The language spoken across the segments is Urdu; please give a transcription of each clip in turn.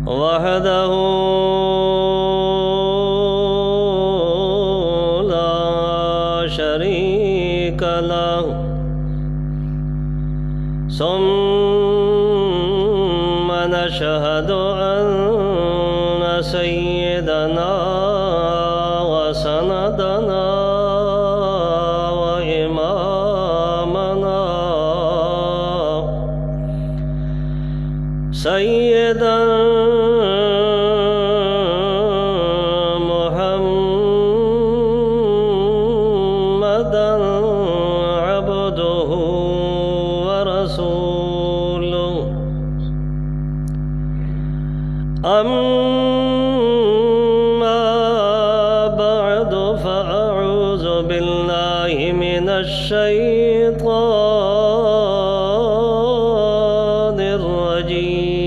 وحده لا شريك له ثم نشهد أن سيدنا وسندنا وإمامنا سيدنا محمدا عبده ورسوله أما بعد فأعوذ بالله من الشيطان الرجيم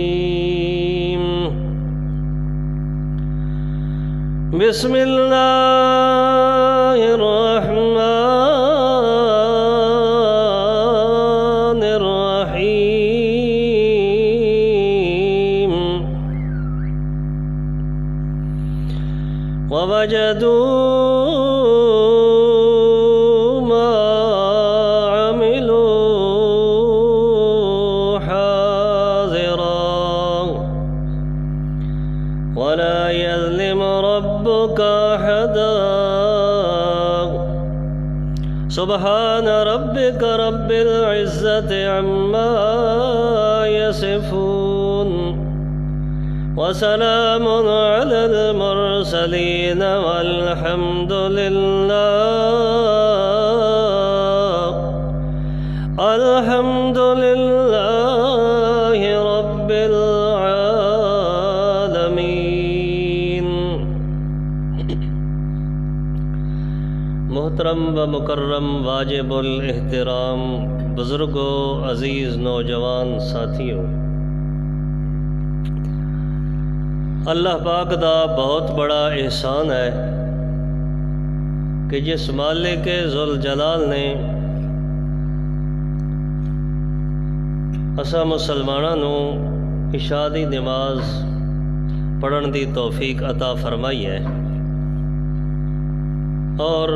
بسم الله الرحمن الرحيم ووجدوا ما عملوا حاضرا ولا يظلم ربك أحدا سبحان ربك رب العزة عما يصفون وسلام على المرسلين والحمد لله رب العالمين. محترم و مکرم واجب الاحترام بزرگوں، عزیز نوجوان ساتھیوں، اللہ پاک دا بہت بڑا احسان ہے کہ جس مالک ذوالجلال نے اساں مسلماناں نوں عشاء دی نماز پڑھن دی توفیق عطا فرمائی ہے، اور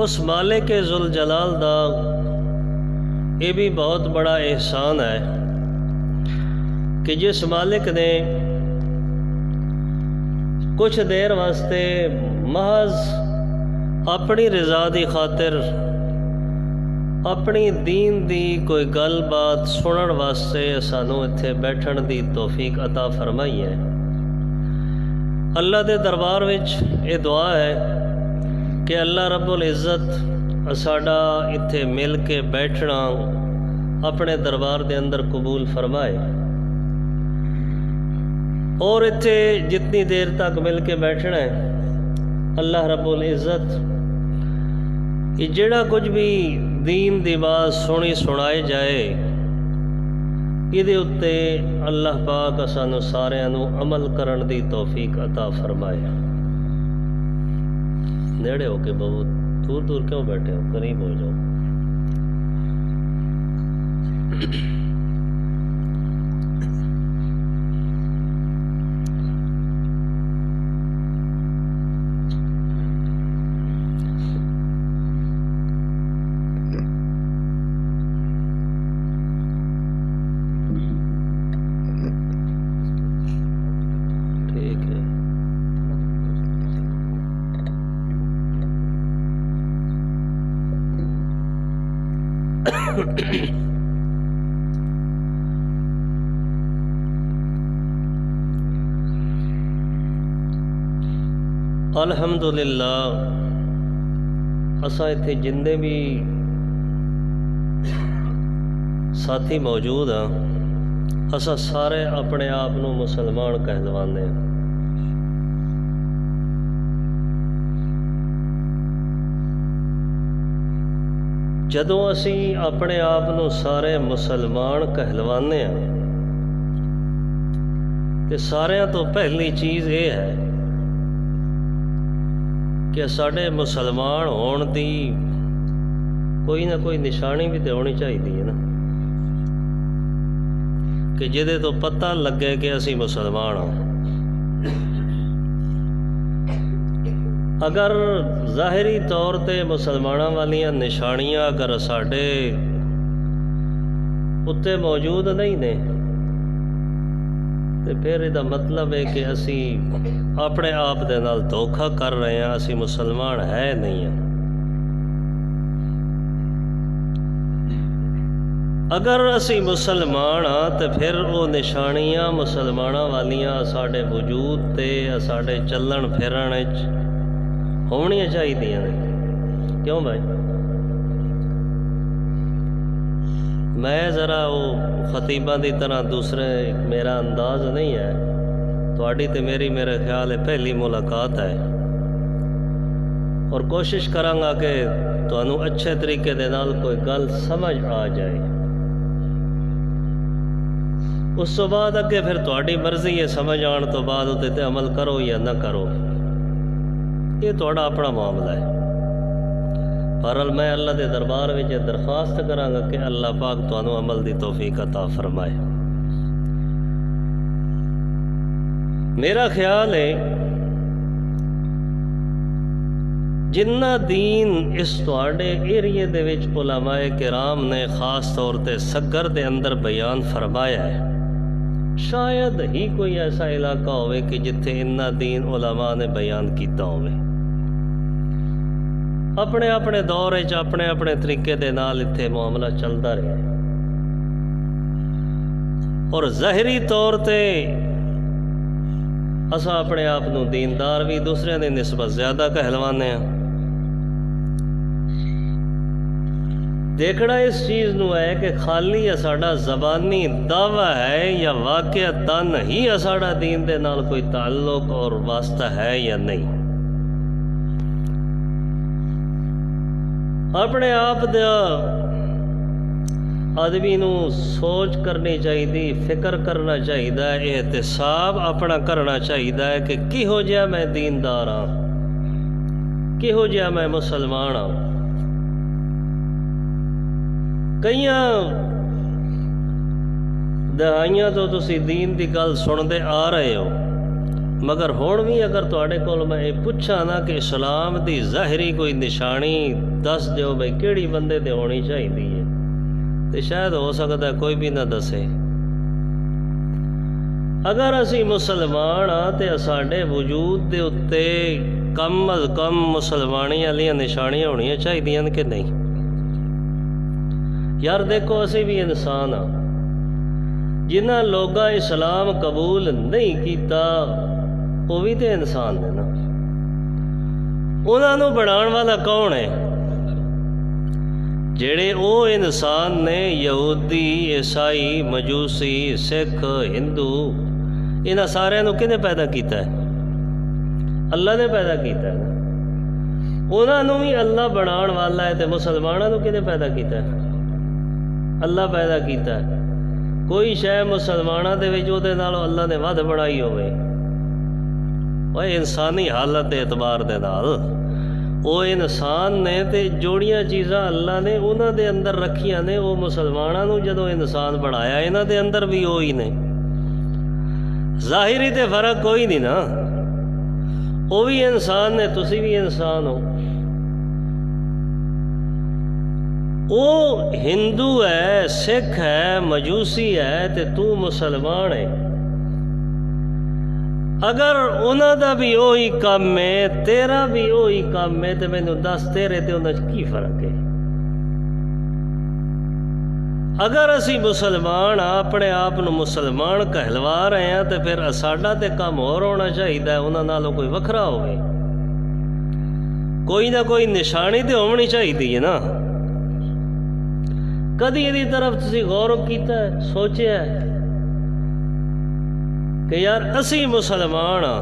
اس مالک ذوالجلال دا یہ بھی بہت بڑا احسان ہے کہ جس مالک نے کچھ دیر واسطے محض اپنی رضا دی خاطر اپنی دین دی کوئی گل بات سنن واسطے سانوں اتھے بیٹھن دی توفیق عطا فرمائی ہے. اللہ دے دربار وچ یہ دعا ہے کہ اللہ رب العزت ساڈا اتھے مل کے بیٹھنا اپنے دربار دے اندر قبول فرمائے، اور اتھے جتنی دیر تک مل کے بیٹھنا ہے اللہ رب العزت یہ جڑا کچھ بھی دین دی بات سنی سنائے جائے یہ اتے اللہ پاک سانو ساریاں نو عمل کرن دی توفیق عطا فرمائے. نیڑے ہو کے بہت دور دور کیوں بیٹھے ہو، قریب ہو جاؤ. الحمدللہ اساں اتھے جندے بھی ساتھی موجود ہاں اساں سارے اپنے آپ نو مسلمان کہلوانے ہیں. جدوں اسی اپنے آپ نو سارے مسلمان کہلوانے ہیں تے ساریاں تو پہلی چیز یہ ہے کہ ساڈے مسلمان ہون دی کوئی نہ کوئی نشانی بھی تو ہونی چاہیے نا. کہ جہدے تو پتہ لگے کہ اسی مسلمان ہاں۔ اگر ظاہری طور تے مسلمانوں والیاں نشانیاں اگر ساڈے اتنے موجود نہیں نے تو پھر یہ مطلب ہے کہ اسی اپنے آپ دے نال دھوکھا کر رہے ہیں، اسی مسلمان ہے نہیں ہیں۔ اگر اسی مسلمان ہاں تو پھر وہ نشانیاں مسلمانوں والیاں ساڈے وجود تے ساڈے چلن پھرن ہونیاں چاہیے نے۔ کیوں بھائی؟ میں ذرا وہ خطیباں دی طرح دوسرے میرا انداز نہیں ہے، تھوڑی تے میری میرے خیال ہے پہلی ملاقات ہے، اور کوشش کراں گا کہ تانوں اچھے طریقے دے نال کوئی گل سمجھ آ جائے۔ اس تو بعد اگے پھر تھوڑی مرضی ہے، سمجھ آن تو بعد تے تے عمل کرو یا نہ کرو، یہ تھوڑا اپنا معاملہ ہے۔ بہرحال میں اللہ دے دربار میں درخواست کراں گا کہ اللہ پاک تانوں عمل دی توفیق عطا فرمائے۔ میرا خیال ہے جنہ دین اس تواڈے ایریے دے وچ علماء کرام نے خاص طور تے سگر دے اندر بیان فرمایا ہے، شاید ہی کوئی ایسا علاقہ ہوئے کہ جتھے انہ دین علماء نے بیان کیتا ہوئے۔ اپنے اپنے دور اپنے اپنے طریقے دے نال اتھے معاملہ چلتا رہا، اور ظاہری طور تے اساں اپنے آپ نو دیندار بھی دوسرے دے نسبت زیادہ کہلوانے ہیں۔ دیکھنا اس چیز نو ہے کہ خالی ساڈا زبانی دعویٰ ہے یا واقعتاً ہی ساڈا دین دے نال کوئی تعلق اور واسطہ ہے یا نہیں۔ اپنے آپ دا آدمی نو سوچ کرنی چاہیے، فکر کرنا چاہیے، احتساب اپنا کرنا چاہیے کہ کہو جہا میں دیندار ہاں، کہو جہا میں مسلمان ہاں۔ کئی دہائیاں تو تسی دین دی گل سنتے آ رہے ہو، مگر ہون بھی اگر تواڈے کول میں پوچھا نا کہ اسلام دی ظاہری کوئی نشانی دس دیو بھائی کیڑی بندے تے ہونی چاہیے، تو شاید ہو سکتا ہے کوئی بھی نہ دسے۔ اگر اسی مسلمان ہاں تو ساڈے وجود دے اتے کم از کم مسلمانی والیاں نشانیاں ہونیاں چاہیے کہ نہیں؟ یار دیکھو اسی بھی انسان ہاں، جنہ لوگاں اسلام قبول نہیں کیتا وہ بھی تو انسان ہے نا۔ انہاں نو بنان والا کون ہے؟ جڑے او انسان نے یہودی، عیسائی، مجوسی، سکھ، ہندو، انہاں سارے نو کنے پیدا کیتا ہے؟ اللہ نے پیدا کیتا ہے۔ انہاں نو بھی اللہ بنان والا ہے، تے مسلماناں نو کنے پیدا کیتا ہے؟ اللہ پیدا کیتا ہے۔ کوئی شے مسلماناں دے وچ اودے نال اللہ نے ود بنائی ہوئے؟ وہ انسانی حالت دے اعتبار دے نال وہ انسان نے تے جوڑیاں چیزاں اللہ نے انہاں دے اندر رکھیاں نے، وہ مسلماناں نو جدوں انسان بنایا انہاں دے اندر بھی وہی نے۔ ظاہری تے فرق کوئی نہیں نا، وہ بھی انسان نے، تسی بھی انسان ہو۔ وہ ہندو ہے، سکھ ہے، مجوسی ہے تے تو مسلمان ہے۔ اگر انہاں دا بھی وہی کام ہے، تیرا بھی وہی کام ہے، تو مینوں دس تیرے تے انہاں کی فرق ہے؟ اگر اسی مسلمان اپنے آپ نو مسلمان کہلوا رہے ہیں تو پھر ساڈا تے کام اور ہونا چاہیے، انہاں نالوں کوئی وکھرا ہوئے، کوئی نہ کوئی نشانی تے ہونی چاہیے نا۔ کدی یہ طرف تسی غور کیتا ہے، سوچیا ہے کہ یار اسی مسلمان ہاں،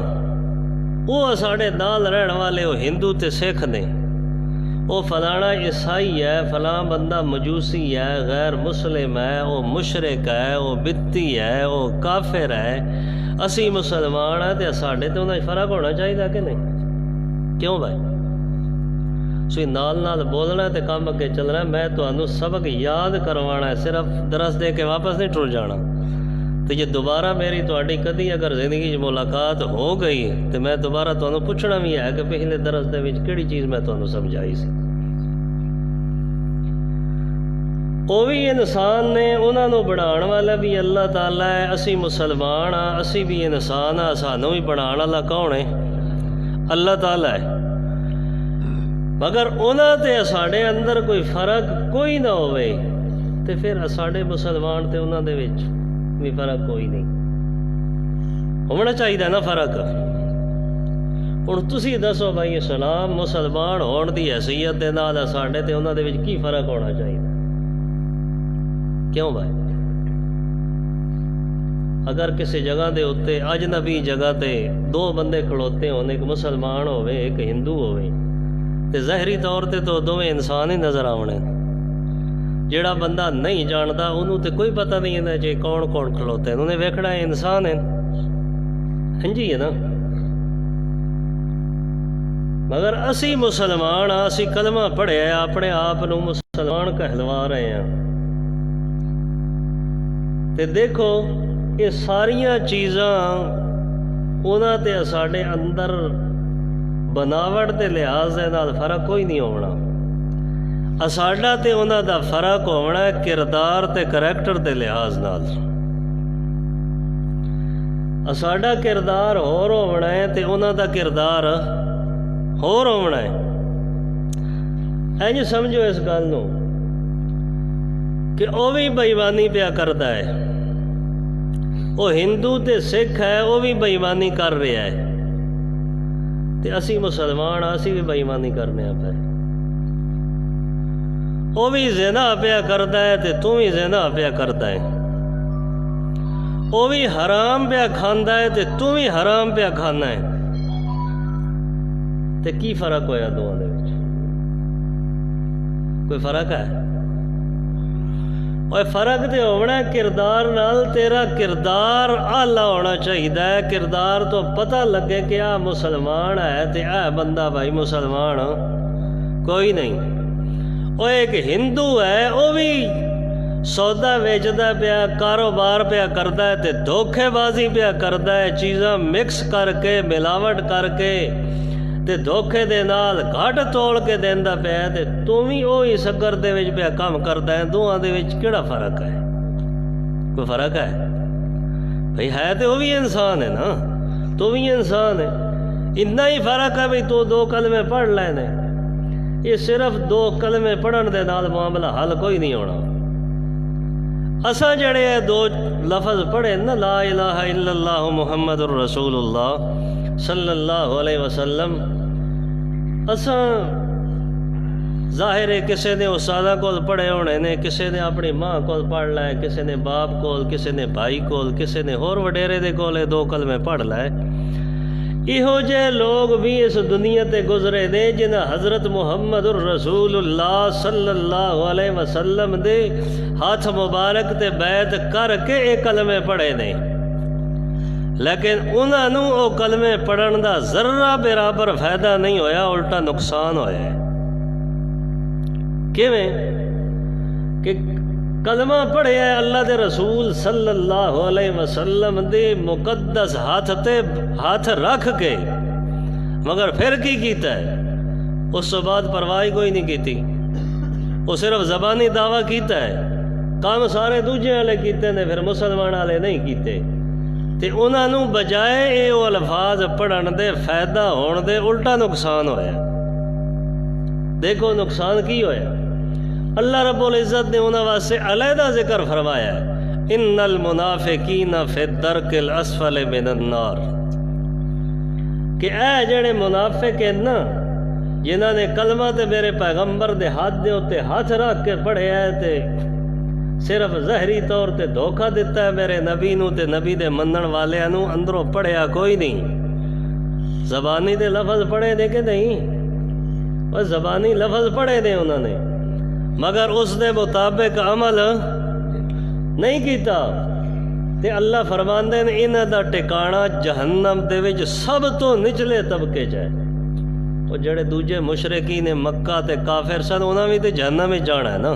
وہ ساڑے نال رہن والے وہ ہندو تے سکھ نے، وہ فلانا عیسائی ہے، فلاں بندہ مجوسی ہے، غیر مسلم ہے، وہ مشرک ہے، وہ بتی ہے، وہ کافر ہے، اسی مسلمان ہیں تے ساڑے تے انہیں فرق ہونا چاہیے کہ نہیں؟ کیوں بھائی؟ سوئی نال نال بولنا تے کام اگے چلنا ہے۔ میں تمہیں سبق یاد کروانا ہے، صرف درس دے کے واپس نہیں ٹر جانا۔ تو جے دوبارہ میری تواڈی کدی اگر زندگی ملاقات ہو گئی تو میں دوبارہ تانوں پوچھنا بھی ہے کہ پچھلے درس دے وچ کیڑی چیز میں تانوں سمجھائی سی۔ وہ بھی انسان نے، انہوں نے بناؤ والا بھی اللہ تعالیٰ ہے۔ اسی مسلمان ہاں، اسی بھی انسان ہاں، سانوں بھی بناؤ والا کون ہے؟ اللہ تعالیٰ ہے۔ مگر انہاں تے ساڈے اندر کوئی فرق کوئی نہ ہوئے تو پھر ساڈے مسلمان تے انہاں دے وچ بھی فرق کوئی نہیں ہونا چاہیے نا فرق۔ ہن تسی دسو بھائی اسلام مسلمان ہون دی حیثیت دے نال ساڈے تے انہاں دے وچ کی فرق ہونا چاہیے؟ کیوں بھائی؟ اگر کسی جگہ دے اتے اجنبی جگہ تے دو بندے کھڑوتے ہون، ایک مسلمان ہوئے ایک ہندو ہوئے، تے ظاہری طور تے تو دونوں انسان ہی نظر آونے۔ جیڑا بندہ نہیں جانتا انہوں تے کوئی پتہ نہیں ہے کہ کون کون کھڑوتے ہیں، انہیں ویکھنا ہے انسان ہے۔ ہاں جی ہے نا؟ مگر اسی مسلمان ہاں، اسی کلمہ پڑھے اپنے آپ نو مسلمان کہلوا رہے ہیں۔ تے دیکھو یہ ساریاں چیزاں انہاں تے ساڈے اندر بناوٹ دے لحاظ دے نال فرق کوئی نہیں ہونا، ساڈا تے انہاں دا فرق ہونا ہے کردار تے کریکٹر دے لحاظ نال۔ ساڈا کردار ہور ہونا ہے تے انہاں دا کردار ہور ہونا ہے۔ اینج سمجھو اس گل نو کہ وہ بھی بےایمانی پیا کرتا ہے، وہ ہندو تے سکھ ہے وہ بھی بےایمانی کر رہا ہے، تے اسی مسلمان اسی بھی بےایمانی کرنے پہ۔ وہ بھی زنا پیا کرتا ہے تے تو بھی زنا پیا کرتا ہے، وہ بھی حرام پیا کھاندا ہے تے تو بھی حرام پیا کھانا ہے، تے کی فرق ہویا دونوں دے وچ؟ کوئی فرق ہے؟ اور فرق تے ہونا کردار نال، تیرا کردار آلہ ہونا چاہیے، کردار تو پتہ لگے کہ آ مسلمان ہے تے اے بندہ بھائی مسلمان کوئی نہیں۔ وہ ایک ہندو ہے وہ بھی سودا ویچدا پیا، کاروبار پیا کردا ہے تے دھوکھے بازی پیا کردا ہے، چیزاں مکس کر کے ملاوٹ کر کے تے دھوکھے دے نال گھٹ توڑ کے دیندا پیا تے تو بھی وہی سگر دے وچ پیا کام کردا ہے۔ دوہاں دے وچ کیڑا فرق ہے؟ کوئی فرق ہے بھائی؟ ہے تے وہ بھی انسان ہے نا، تو بھی انسان ہے۔ اتنا ہی فرق ہے بھائی تو دو کلمے پڑھ لینے، یہ صرف دو کلمے پڑھن دے نال معاملہ حل کوئی نہیں ہونا۔ اساں جڑے دو لفظ پڑھے نا، لا الہ الا اللہ محمد الرسول اللہ صلی اللہ علیہ وسلم، اساں ظاہر ہے کسی نے استاداں کول پڑھے ہونے نے، کسی نے اپنی ماں کول پڑھ لائے، کسی نے باپ کول، کسی نے بھائی کول، کسی نے ہور وڈیرے دے کولے دو کلمے پڑھ لائے۔ یہو جے لوگ بھی اس دنیا تے گزرے نے جنہاں حضرت محمد الرسول اللہ صلی اللہ علیہ وسلم دے ہاتھ مبارک تے بیعت کر کے یہ کلمے پڑھے نے، لیکن انہاں نوں او کلمے پڑھن دا ذرہ برابر فائدہ نہیں ہویا، الٹا نقصان ہویا ہے۔ کیویں؟ کہ کلمہ پڑھے ہے اللہ دے رسول صلی اللہ علیہ وسلم دے مقدس ہاتھ تے ہاتھ رکھ کے، مگر پھر کی کیتا ہے؟ اس تو بعد پرواہ کوئی نہیں کیتی، وہ صرف زبانی دعویٰ کیتا ہے، کام سارے دوجے والے کیتے نے، پھر مسلمان والے نہیں کیتے، تے انہاں نوں بجائے اے وہ الفاظ پڑھن دے فائدہ ہون دے الٹا نقصان ہویا۔ دیکھو نقصان کی ہویا، اللہ رب العزت نے انہاں واسطے علیحدہ ذکر فرمایا ہے، ان المنافقین فی الدرک الاسفل من النار، کہ اے جڑے منافق ہیں نا، جنہاں نے کلمہ تے میرے پیغمبر دے ہاتھ دے اوتے ہاتھ رکھ کے پڑھے ہے تے صرف ظاہری طور تے دھوکہ دیتا ہے میرے نبی نو تے نبی دے منن والے نو، اندروں پڑھیا کوئی نہیں۔ زبانی دے لفظ پڑھے دے کہ نہیں؟ وہ زبانی لفظ پڑھے دے انہوں نے، مگر اس دے مطابق عمل نہیں کیتا، تے اللہ فرماندے نے انہاں دا ٹکانا جہنم دے وچ سب تو نچلے طبقے چ ہے۔ وہ جڑے دوجے مشرکین مکہ تے کافر سن انہاں بھی تے جہنم وچ جانا ہے نا،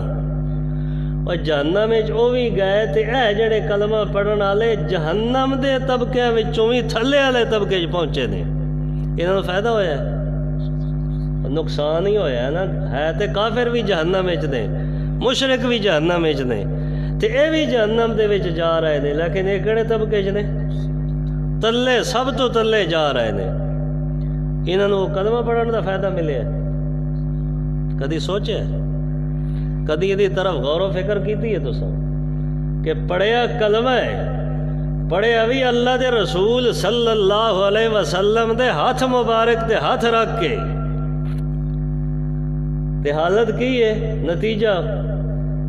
اور جہنم وہ بھی گئے تو یہ جڑے کلمہ پڑھن والے جہنم دے طبقے بھی تھلے والے طبقے پہنچے نے، انہوں فائدہ ہویا ہے؟ نقصان ہی ہویا ہے نا۔ ہے تو کافر بھی جہنم نے، مشرک بھی جہنم نے، تو یہ بھی جہنم دے وچ جا رہے ہیں، لیکن یہ کہڑے طبقے نے؟ تلے، سب تو تلے جا رہے ہیں۔ انہوں کلمہ پڑھن دا فائدہ ملے؟ کدی سوچے؟ کدی یہ طرف غور و فکر کیتی ہے تساں کہ پڑھیا کلمہ ہے، پڑھیا بھی اللہ دے رسول صلی اللہ علیہ وسلم دے ہاتھ مبارک دے ہاتھ رکھ کے، تے حالت کی ہے؟ نتیجہ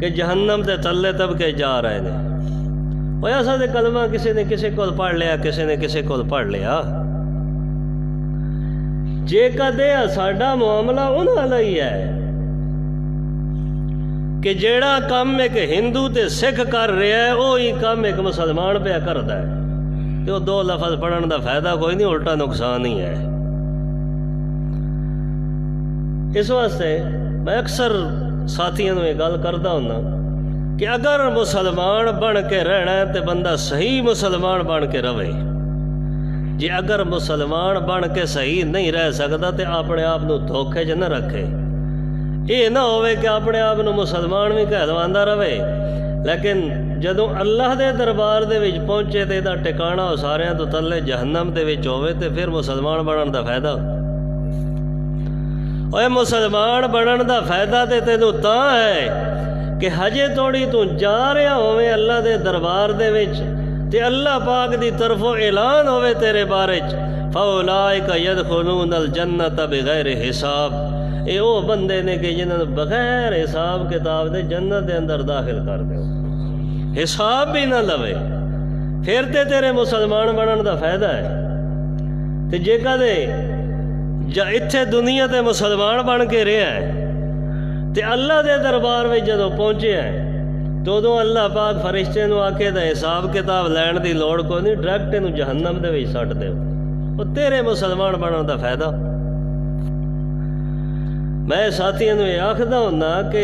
کہ جہنم دے تلے طبقے جا رہے ہیں۔ وہ ایسا دے کلمہ کسی نے کسی کو پڑھ لیا، کسی نے کسی کو پڑھ لیا۔ جے کدے ساڈا معاملہ انہاں لئی ہے کہ جیڑا کام ایک ہندو تے سکھ کر رہا ہے وہی کام ایک مسلمان پہ کرتا ہے، تو دو لفظ پڑھن دا فائدہ کوئی نہیں، الٹا نقصان ہی ہے۔ اس واسطے میں اکثر ساتھیوں یہ گل کرتا ہوں کہ اگر مسلمان بن کے رہنا ہے تو بندہ صحیح مسلمان بن کے رہے، جی اگر مسلمان بن کے صحیح نہیں رہ سکتا تو اپنے آپ کو دھوکھے چ نہ رکھے۔ یہ نہ ہوئے کہ اپنے آپ کو مسلمان بھی کہلواندہ رہے، لیکن جدوں اللہ دے دربار دے وچ پہنچے تو یہ ٹکانا وہ سارے تو تلے جہنم دے وچ ہوئے تو پھر مسلمان بنن دا فائدہ؟ اوے مسلمان بنن دا فائدہ تے تینوں تاں ہے کہ ہجے توڑی تو جا رہا ہوئے اللہ دے دربار دے وچ تے اللہ پاک دی طرفوں اعلان ہوئے تیرے بارے چ فَأُولَٰئِكَ يَدْخُلُونَ الْجَنَّةَ بِغَيْرِ حساب، اے وہ بندے نے کہ جنہوں بغیر حساب کتاب دے جنت دے اندر داخل کر دے، حساب بھی نہ لوے، پھر تے تیرے مسلمان بنن دا فائدہ ہے۔ تے جے کدے جا اتھے دنیا تے مسلمان بن کے رہے ہیں تے اللہ دے دربار میں جدوں پہنچے ہیں تو ادو اللہ پاک فرشتے نو آکے دا حساب کتاب لین دی لوڑ کو نہیں، ڈائریکٹ انہوں جہنم دے وچ سٹ دے، وہ تیرے مسلمان بنن دا فائدہ۔ میں ساتھیوں نو یہ آکھدا ہوندا کہ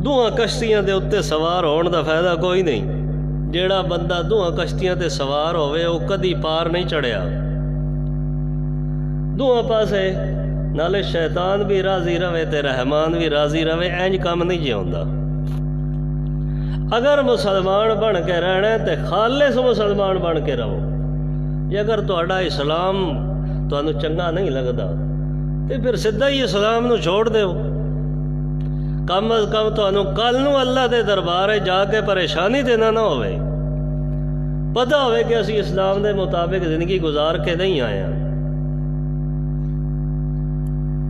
دوہاں کشتیاں دے اتے سوار ہون دا فائدہ کوئی نہیں۔ جیڑا بندہ دوہاں کشتیاں تے سوار ہوئے وہ کدی پار نہیں چڑھیا۔ دوہاں پاسے نالے شیطان بھی راضی رہے تے رحمان بھی راضی رہے، اینج کام نہیں جی ہوندا۔ اگر مسلمان بن کے رہنا ہے تو خالص مسلمان بن کے رہو، جی اگر تہاڈا اسلام تانوں چنگا نہیں لگدا تو پھر سدھا ہی اسلام نو چھوڑ دیو۔ کم از کم تانوں کل نو اللہ دے دربار جا کے پریشانی دینا نہ ہوئے، پتہ ہوئے کہ اسی اسلام دے مطابق زندگی گزار کے نہیں آئے ہیں۔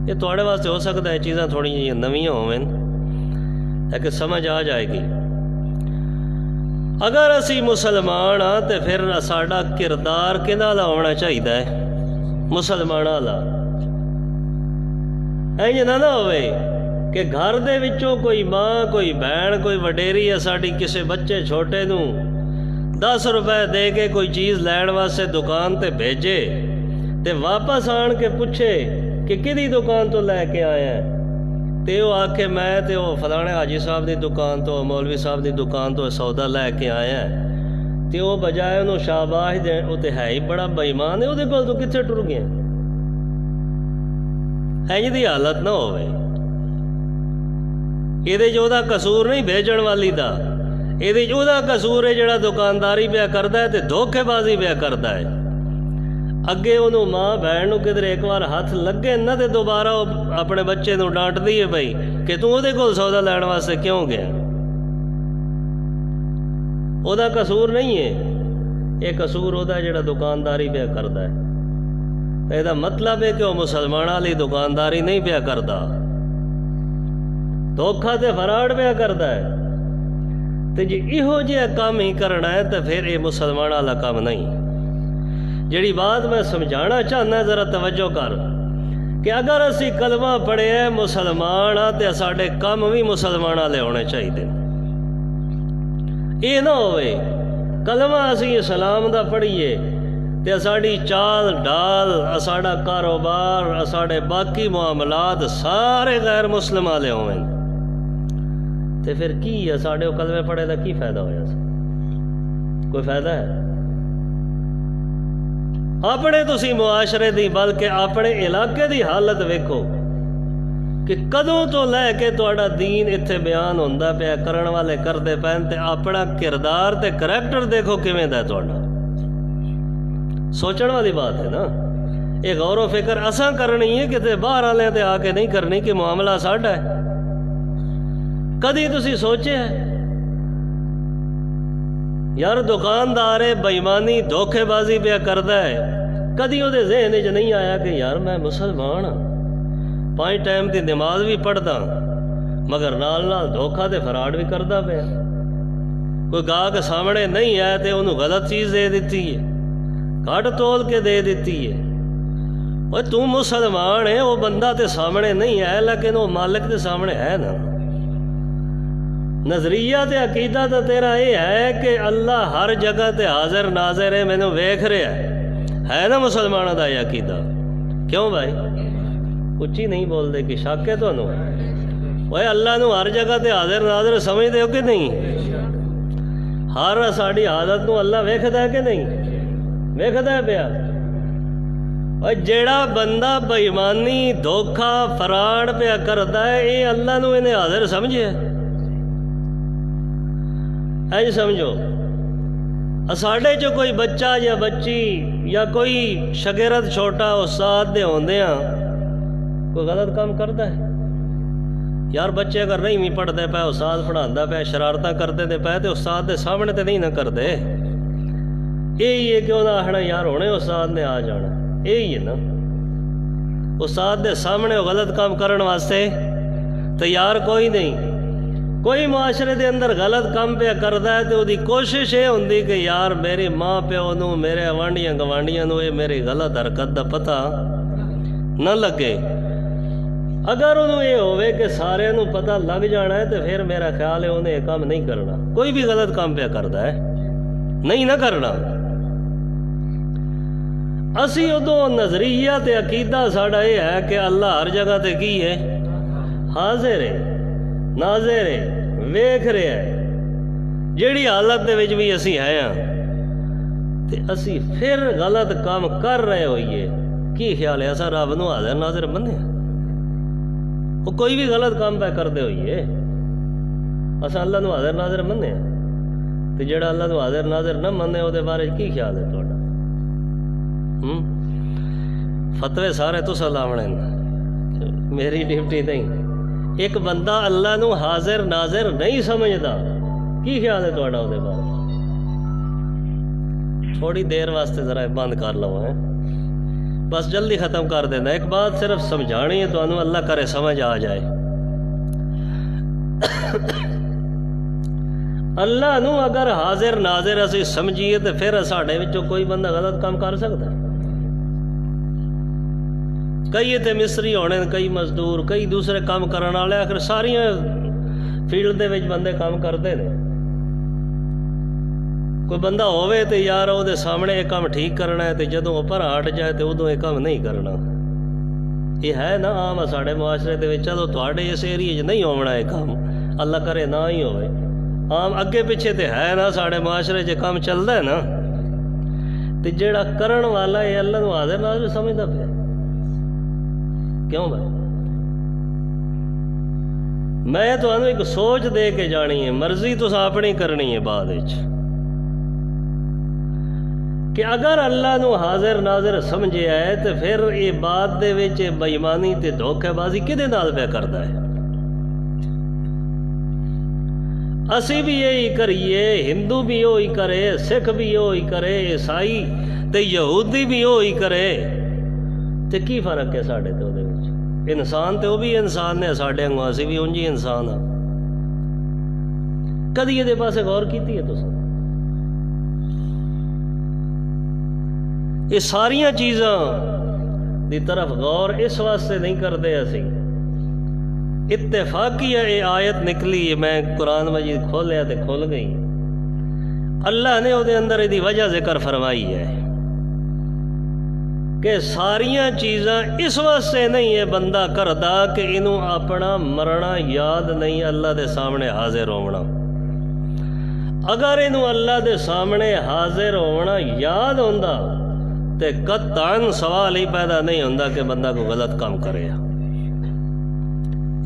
یہ تھوڑے واسطے ہو سکتا ہے چیزاں تھوڑی جی نویاں ہوئیں لیکن سمجھ آ جائے گی۔ اگر اسی مسلمان ہاں تو پھر ساڈا کردار کہنا والا ہونا چاہیے؟ مسلمان والا۔ اینج نہ ہوئے کہ گھر دے وچوں کوئی ماں کوئی بہن کوئی وڈیری ہے ساڈی کسے بچے چھوٹے نوں 10 روپے دے کے کوئی چیز لین واسطے دکان تے بھیجے تے واپس آن کے پوچھے کہ کدی دکان تو لے کے آیا ہے، تے وہ آکھے میں تے وہ فلانے حاجی صاحب دی دکان تو مولوی صاحب دی دکان تو سودا لے کے آیا ہے، تے وہ بجائے انہوں شاباش دین، وہ تے ہے ہی بڑا بے ایمان ہے، وہ دے کول تو کتھے ٹر گیا؟ اینج دی حالت نہ ہوئے۔ یہ دے جو دا قصور نہیں بھیجن والی دا، یہ دے جو دا قصور ہے جڑا دکانداری پیا کردا ہے تے دھوکے بازی پیا کردا ہے۔ اگے انہوں ماں بہن کدھر ایک بار ہاتھ لگے نہ تے دوبارہ اپنے بچے نو ڈانٹ دیے بھائی کہ تو وہ دے کول سودا لین واسطے کیوں گیا؟ وہ دا قصور نہیں ہے، یہ قصور وہ دا جڑا دکانداری پیا کردا ہے۔ یہ دا مطلب ہے کہ وہ مسلمانوں والی دکانداری نہیں پیا کردا، دھوکھا تے فراڈ پیا کردا ہے۔ تے جی یہو جہا کام ہی کرنا ہے تو پھر یہ مسلمان والا کام نہیں۔ جڑی بات میں سمجھانا چاہنا ذرا توجہ کر کہ اگر اسی کلمہ پڑھے ہیں مسلمان ہاں تے ساڈے کام بھی مسلمان والے ہونے چاہیے۔ یہ نہ ہوئے کلمہ اسی اسلام دا پڑھیے تے ساڈی چال ڈال ساڈا کاروبار ساڈے باقی معاملات سارے غیر مسلم والے ہوئے۔ تو پھر کی ہے ساڈے وہ کلمے پڑھے دا کی فائدہ ہویا سی؟ کوئی فائدہ ہے؟ اپنے تسی معاشرے دی بلکہ اپنے علاقے دی حالت ویکھو کہ کدوں تو لے کے تہاڈا دین اتنے بیان ہوندا پیا، کرن والے کردے پین، تے اپنا کردار تے کریکٹر دیکھو کیویں دا تہاڈا۔ سوچن والی بات ہے نا، یہ غور و فکر اساں کرنی ہے کہ باہر والے تے آ کے نہیں کرنی کہ معاملہ ساڈا ہے۔ کدی تسی سوچے ہے یار دکاندار بےایمانی دھوکھے بازی پیا کردا ہے، کدی وہ ذہن وچ نہیں آیا کہ یار میں مسلمان ہاں، 5 ٹائم دی نماز بھی پڑھدا مگر نال نال دھوکھا تے فراڈ بھی کردا پیا۔ کوئی گاہک سامنے نہیں آیا تے انہوں غلط چیز دے دیتی ہے، گھٹ تول کے دے دیتی ہے۔ وہ تو مسلمان ہے، وہ بندہ تے سامنے نہیں ہے لیکن وہ مالک تے سامنے ہے نا۔ نظریہ تے عقیدہ تو تیرا یہ ہے کہ اللہ ہر جگہ تے حاضر ناظر ہے، مینوں ویکھ رہا ہے نا مسلمانوں دا یہ عقیدہ؟ کیوں بھائی اچھی نہیں بول دے کہ شک ہے تانوں؟ وہ اللہ نو ہر جگہ تے حاضر ناظر سمجھتے ہو کہ نہیں؟ ہر ساڑی حالت نو اللہ ویکھدا ہے کہ نہیں؟ ویکھدا ہے پیا۔ اور جیڑا بندہ بےایمانی دھوکھا فراڈ پیا کردا ہے، یہ اللہ نو انہیں حاضر سمجھے؟ ایج سمجھو ساڈے چ کوئی بچہ یا بچی یا کوئی شاگرد چھوٹا استاد دے ہوندیاں کوئی غلط کام کرتا ہے؟ یار بچے اگر نہیں بھی پڑھتے پے، استاد پڑھاتا پیا، شرارتاں کرتے دے پے تو استاد دے سامنے تے نہیں نہ کرتے۔ یہی ہے کہ انہیں آخنا یار ہونے استاد نے آ جانا، یہی ہے نا۔ استاد دے سامنے وہ غلط کام کرن واسطے تیار کوئی نہیں۔ کوئی معاشرے دے اندر غلط کام پہ کردا ہے تو وہ کوشش یہ ہوندی کہ یار میری ماں پیو نو، میرے آوانڈیاں گوانڈیاں نو یہ میری غلط حرکت دا پتہ نہ لگے۔ اگر انہوں یہ ہوئے کہ سارے نو پتہ لگ جانا ہے تو پھر میرا خیال ہے انہیں یہ کام نہیں کرنا۔ کوئی بھی غلط کام پہ کردا ہے نہیں نہ کرنا۔ اسی ادو نظریہ تے عقیدہ ساڑا یہ ہے کہ اللہ ہر جگہ تے کی ہے؟ حاضر ہے، ناظر ہے، ویکھ رہا ہے۔ جیڑی حالت دے وچ بھی اسی ہیں تے اسی پھر غلط کام کر رہے ہوئیے، کی خیال ہے اسا رب نو حاضر ناظر مننے؟ وہ کوئی بھی غلط کام پہ کرتے ہوئیے اسا اللہ نو حاضر ناظر مننے؟ تے جیڑا اللہ نو حاضر ناظر نہ مننے وہ بارے کی خیال ہے تہاڈا؟ فتوے سارے تسا لاونے میری ڈیوٹی نہیں۔ ایک بندہ اللہ نو حاضر ناظر نہیں سمجھدا، کی خیال ہے تہاڈا وہ بارے؟ تھوڑی دیر واسطے ذرا بند کر لو ہے، بس جلدی ختم کر دینا۔ ایک بات صرف سمجھانی ہے تو اللہ کرے سمجھ آ جائے۔ اللہ نو اگر حاضر ناظر اسی سمجھیے تو پھر ساڈے وچوں کوئی بندہ غلط کام کر سکتا ہے؟ کئی تے مستری ہونے، کئی مزدور، کئی دوسرے کام کرنے والے، آخر ساری فیلڈ دے وچ بندے کام کرتے ہیں۔ کوئی بندہ ہوئے تو یار وہ سامنے یہ کام ٹھیک کرنا ہے، تو جدوں اوپر ہٹ جائے تو ادوں یہ کام نہیں کرنا۔ یہ ہے نا عام ساڑے معاشرے دے وچ۔ چلو تواڈے اس ایریے چ نہیں ہونا یہ کام، اللہ کرے نہ ہی ہوئے، عام اگے پیچھے تو ہے نا ساڑے معاشرے چ کام چلتا ہے نا۔ تو جیڑا کرن والا ہے اللہ نو حاضر ناظر سمجھدا پیا؟ کیوں بھائی؟ میں تو ایک سوچ دے کے جانی ہے، مرضی تو اپنی کرنی ہے بعد وچ، کہ اگر اللہ نو حاضر ناظر سمجھے ہے تو پھر یہ بات دے وچ بےایمانی تے دھوکے بازی کدے نال پیا کردا ہے؟ اسی بھی یہی کریے، ہندو بھی یہی کرے، سکھ بھی یہی کرے، عیسائی تے یہودی بھی یہی کرے، تے کی فرق ہے ساڈے تے دے وچ؟ انسان تے وہ بھی انسان نے ساڈے وانگوں، اسی بھی انج ہی انسان ہاں۔ کدی یہ پاسے غور کیتی ہے تساں؟ یہ ساریاں چیزاں دی طرف غور اس واسطے نہیں کرتے اسی۔ اتفاقی یہ آیت نکلی، میں قرآن مجید کھولیا تے کھول گئی، اللہ نے وہ اندر دی وجہ ذکر فرمائی ہے۔ کہ ساریاں چیزاں اس واسطے نہیں ہے بندہ کردا کہ انہوں اپنا مرنا یاد نہیں اللہ دے سامنے حاضر ہونا۔ اگر انہوں اللہ دے سامنے حاضر ہونا یاد ہوندا تے قطعاً سوال ہی پیدا نہیں ہوندا کہ بندہ کو غلط کام کرے۔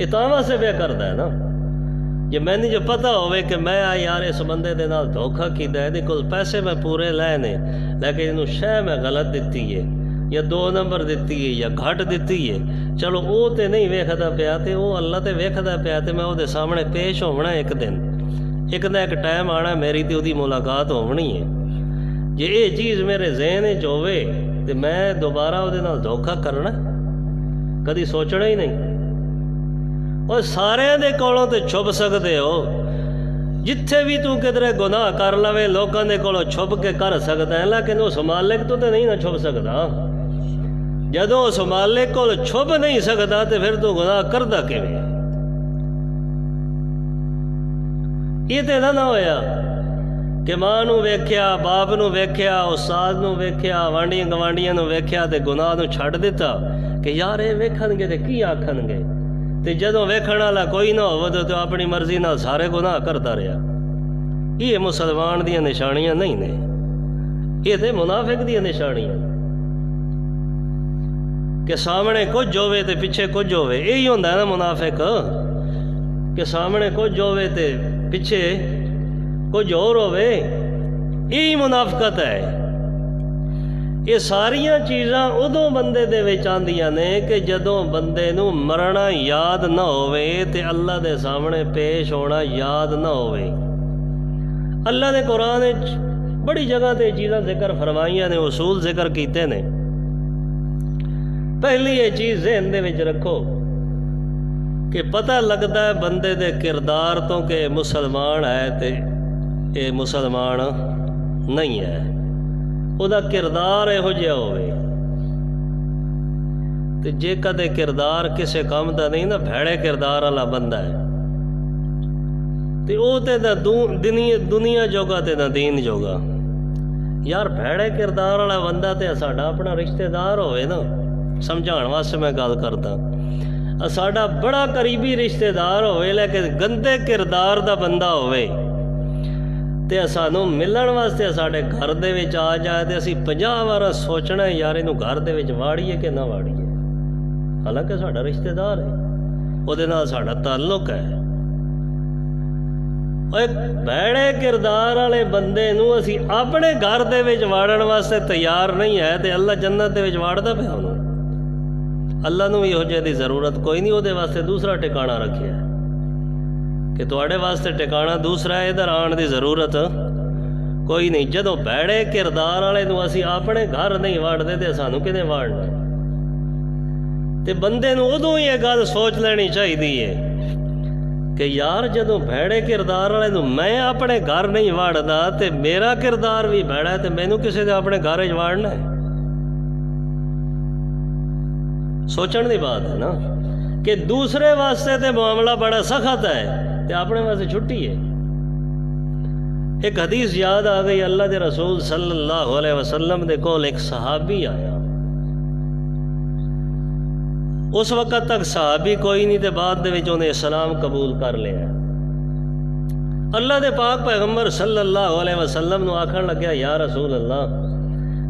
اتاوا سے بے کردا ہے نا، جی میں نے جو پتہ ہوئے کہ میں یار اس بندے دے نال دھوکھا کیتا ہے، کل پیسے میں پورے لے نے لیکن انہوں شے میں غلط دیتی ہے یا 2 نمبر دیتی ہے یا گھٹ دیتی ہے، چلو وہ تے نہیں ویکھدا پیا تے وہ اللہ تے ویکھدا پیا تے میں وہ دے سامنے پیش ہونا ایک دن، ایک نہ ایک ٹائم آنا میری تے دی ملاقات ہونی ہے۔ جی یہ چیز میرے ذہن وچ ہوے تے میں دوبارہ وہ دے نال دھوکھا کرنا کدی سوچنا ہی نہیں۔ اور سارے دے کولوں تے چھپ سکتے ہو، جتھے بھی تو کدھر گناہ کر لوے لوکاں دے کولوں چھپ کے کر سکتا ہے، لیکن اس مالک تو تے نہیں نہ چھپ سکتا۔ جدوں اس مالک کول چھپ نہیں سکتا تے پھر تو گناہ کردا کیویں؟ یہ تے نہ ہویا کہ ماں نو ویکھیا، باپ نو ویکھیا، استاد نو ویکھیا، وانڈیاں گوانڈیاں نو ویکھیا تے گناہ نو چھڈ دیتا کہ یار اے ویکھن گے تے کی آکھن گے، تے جدوں ویکھن والا کوئی نہ ہوے تو اپنی مرضی نال سارے گناہ کرتا رہیا۔ یہ مسلمان دیاں نشانیاں نہیں نے، یہ تے منافق دیاں نشانیاں کہ سامنے کچھ ہوے تے پیچھے کچھ ہوے۔ یہی ہوندا ہے نا منافق، کہ سامنے کچھ ہوے تے پیچھے کچھ اور ہوے، یہی منافقت ہے۔ یہ ساریاں چیزاں ادوں بندے دے وچ آندیاں نے کہ جدوں بندے نو مرنا یاد نہ ہوئے تے اللہ دے سامنے پیش ہونا یاد نہ ہوئے۔ اللہ دے قرآن وچ بڑی جگہ تے چیزاں ذکر فرمائیاں نے، اصول ذکر کیتے نے۔ پہلی یہ چیز ذہن دے وچ رکھو کہ پتہ لگتا ہے بندے دے کردار تو کہ مسلمان ہے تے اے مسلمان نہیں ہے، وہ دا کردار یہو جہا ہوئے تے جے کدے کردار کسے کام دا نہیں نا، بھیڑے کردار والا بندہ ہے تے او تے نہ دنیا جوگا تے نہ دین جوگا۔ یار بھیڑے کردار والا بندہ تے ساڈا اپنا رشتہ دار ہوئے نا، سمجھان واسطے میں گل کرتا، ساڈا بڑا قریبی رشتہ دار ہوئے لیکن گندے کردار دا بندہ ہوئے تے سانوں ملن واسطے ساڈے گھر دے وچ آ جائے تے اسی 50 وار سوچنا ہے یار اینوں گھر دے وچ واڑیے کہ نہ واڑیے، حالانکہ ساڈا رشتہ دار ہے، وہ دے نال ساڈا تعلق ہے۔ ایک بھیڑے کردار والے بندے نو اسی اپنے گھر دے وچ واڑن واسطے تیار نہیں ہے تے اللہ جنت دے وچ واڑدا پیا انہوں۔ اللہ نو یہو جہے دی ضرورت کوئی نہیں، وہ دے واسطے دوسرا ٹھکانہ رکھیا ہے کہ تواڈے واسطے ٹھکانہ دوسرا ہے، ادھر آن دی ضرورت کوئی نہیں۔ جدوں بھیڑے کردار والے نو اسی اپنے گھر نہیں واڑدے تے سانوں کدے واڑنا؟ تے بندے نو ادوں یہ گل سوچ لینی چاہیے کہ یار جدوں بھیڑے کردار والے نو میں اپنے گھر نہیں واڑدا تے میرا کردار بھی بھیڑا ہے تے مینوں کسے دے اپنے گھر وچ واڑنا ہے؟ سوچن دی بات ہے نا کہ دوسرے واسطے تے معاملہ بڑا سخت ہے تے اپنے واسطے چھٹی ہے۔ ایک حدیث یاد آ گئی، اللہ دے رسول صلی اللہ علیہ وسلم دے کول ایک صحابی آیا۔ اس وقت تک صحابی کوئی نہیں تے بعد دے وچ انہیں اسلام قبول کر لیا۔ اللہ دے پاک پیغمبر صلی اللہ علیہ وسلم نو آکھن لگیا، یا رسول اللہ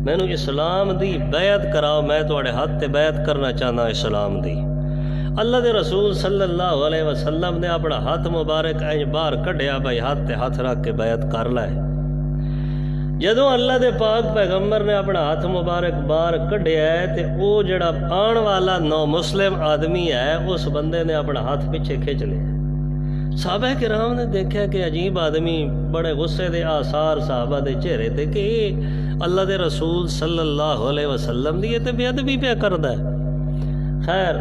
مینوں اسلام دی بیعت کراؤ، میں تواڈے ہاتھ تے بیعت کرنا چاہنا اسلام دی۔ اللہ دے رسول صلی اللہ علیہ وسلم نے اپنا ہاتھ مبارک اینج باہر کڈھیا، بھائی ہاتھ تے ہاتھ رکھ کے بیعت کر لائے۔ جدوں اللہ دے پاک پیغمبر نے اپنا ہاتھ مبارک باہر کڈھیا ہے تے او جڑا آن والا نو مسلم آدمی ہے اس بندے نے اپنا ہاتھ پیچھے کھچ لیا۔ صحابہ کرام نے دیکھا کہ عجیب آدمی، بڑے غصے دے آثار صحابہ دے چہرے تے کہ اللہ دے رسول صلی اللہ علیہ وسلم دی تے بے ادبی پہ کردا ہے۔ خیر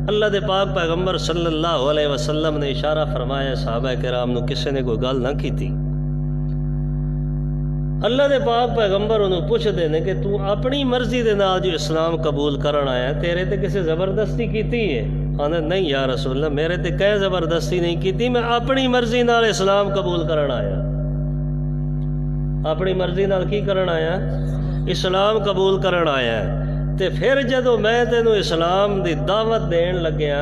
اللہ دے پاک پیغمبر صلی اللہ علیہ وسلم نے اشارہ فرمایا صحابہ کرام نو کسے نے کوئی گل نہ کیتی۔ اللہ دے پاک پیغمبر انہوں پوچھ دینے کہ تو اپنی مرضی دے نال جو اسلام قبول کرن آیا، تیرے تے کسے زبردستی کیتی ہے؟ آنے نہیں یا رسول اللہ، میرے تے کہیں زبردستی نہیں کیتی، میں اپنی مرضی نال اسلام قبول کرن آیا۔ اپنی مرضی نال کی کرن آیا؟ اسلام قبول کرن آیا ہے۔ ਤੇ ਫਿਰ ਜਦੋਂ ਮੈਂ ਤੈਨੂੰ ਇਸਲਾਮ ਦੀ ਦਾਵਤ ਦੇਣ ਲੱਗਿਆ,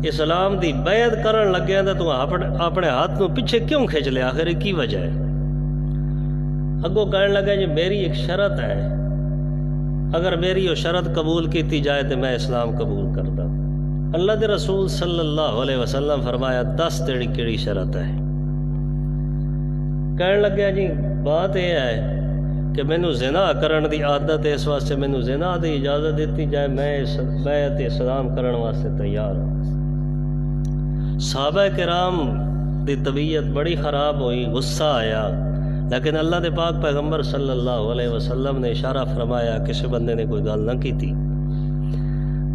ਇਸਲਾਮ ਦੀ ਬੈਅਤ ਕਰਨ ਲੱਗਿਆ, ਤਾਂ ਤੂੰ ਆਪਣੇ ਹੱਥ ਨੂੰ ਪਿੱਛੇ ਕਿਉਂ ਖਿੱਚ ਲਿਆ? ਆਖਿਰ ਕੀ ਵਜ੍ਹਾ ਹੈ? ਅੱਗੋਂ ਕਹਿਣ ਲੱਗਾ ਜੀ ਮੇਰੀ ਇੱਕ ਸ਼ਰਤ ਹੈ, ਅਗਰ ਮੇਰੀ ਉਹ ਸ਼ਰਤ ਕਬੂਲ ਕੀਤੀ ਜਾਏ ਤਾਂ ਮੈਂ ਇਸਲਾਮ ਕਬੂਲ ਕਰਦਾ। اللہ دے رسول صلی اللہ علیہ وسلم فرمایا 10 تیری کیڑی شرط ہے؟ کہنے لگیا جی بات یہ ہے کہ مینوں زنا کرن دی عادت ہے، اس واسطے مینوں زنا دی اجازت دیتی جائے، میں بیعت اسلام کرن واسطے تیار ہوں۔ صحابہ کرام دی طبیعت بڑی خراب ہوئی، غصہ آیا، لیکن اللہ دے پاک پیغمبر صلی اللہ علیہ وسلم نے اشارہ فرمایا، کسی بندے نے کوئی گل نہ کی تھی۔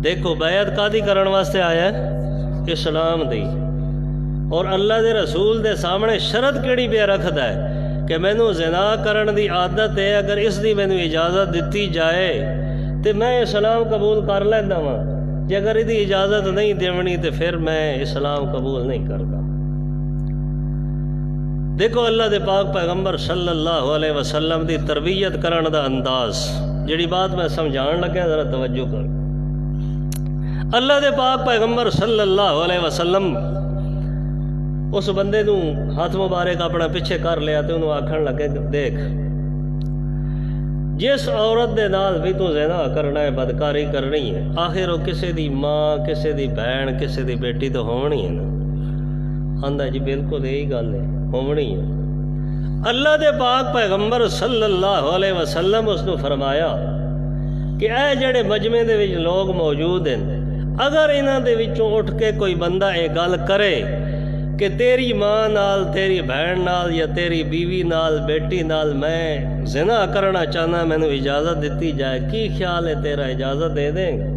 دیکھو بیعت کادی کرن واسطے آیا ہے؟ اسلام دی۔ اور اللہ دے رسول دے سامنے شرط کیڑی پہ رکھدا ہے کہ مینوں زنا کرن دی عادت ہے، اگر اس دی مینوں اجازت دیتی جائے تو میں اسلام قبول کر لینا وا، جے اگر یہ اجازت نہیں دیونی تو پھر میں اسلام قبول نہیں کرتا۔ دیکھو اللہ دے پاک پیغمبر صلی اللہ علیہ وسلم دی تربیت کرن دا انداز، جڑی بات میں سمجھان لگا ذرا توجہ کر۔ اللہ دے پاک پیغمبر صلی اللہ علیہ وسلم اس بندے نو ہاتھ مبارک اپنا پیچھے کر لیا تو انہوں آکھن لگے دیکھ جس عورت دے نال بھی تو زنا کرنا ہے، بدکاری کرنی ہے، آخر وہ کسے دی ماں، کسے دی بہن، کسے دی بیٹی تو ہونی ہے نا؟ آندا جی بالکل یہی گل ہے، ہونی ہے۔ اللہ دے پاک پیغمبر صلی اللہ علیہ وسلم اس نو فرمایا کہ اے جڑے مجمع دے وچ لوگ موجود ہیں، اگر انہاں دے وچوں اٹھ کے کوئی بندہ یہ گل کرے کہ تیری ماں نال، تیری بہن نال یا تیری بیوی نال، بیٹی نال میں زنا کرنا چاہنا، مینوں اجازت دیتی جائے، کی خیال ہے تیرا، اجازت دے دیں گے؟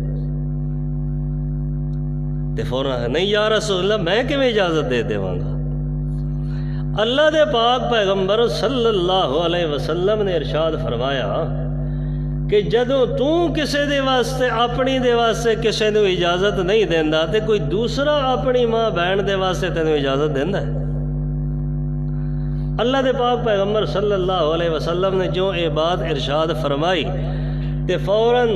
تے فوراً نہیں یا رسول اللہ میں کیویں اجازت دے دیواں گا؟ اللہ دے پاک پیغمبر صلی اللہ علیہ وسلم نے ارشاد فرمایا کہ جدوں تو کسے دے واسطے، اپنی دے واسطے کسے نو اجازت نہیں دیندا تے کوئی دوسرا اپنی ماں بہن دے واسطے تینوں اجازت دیندا ہے؟ اللہ دے پاک پیغمبر صلی اللہ علیہ وسلم نے جو یہ بات ارشاد فرمائی تے فوراً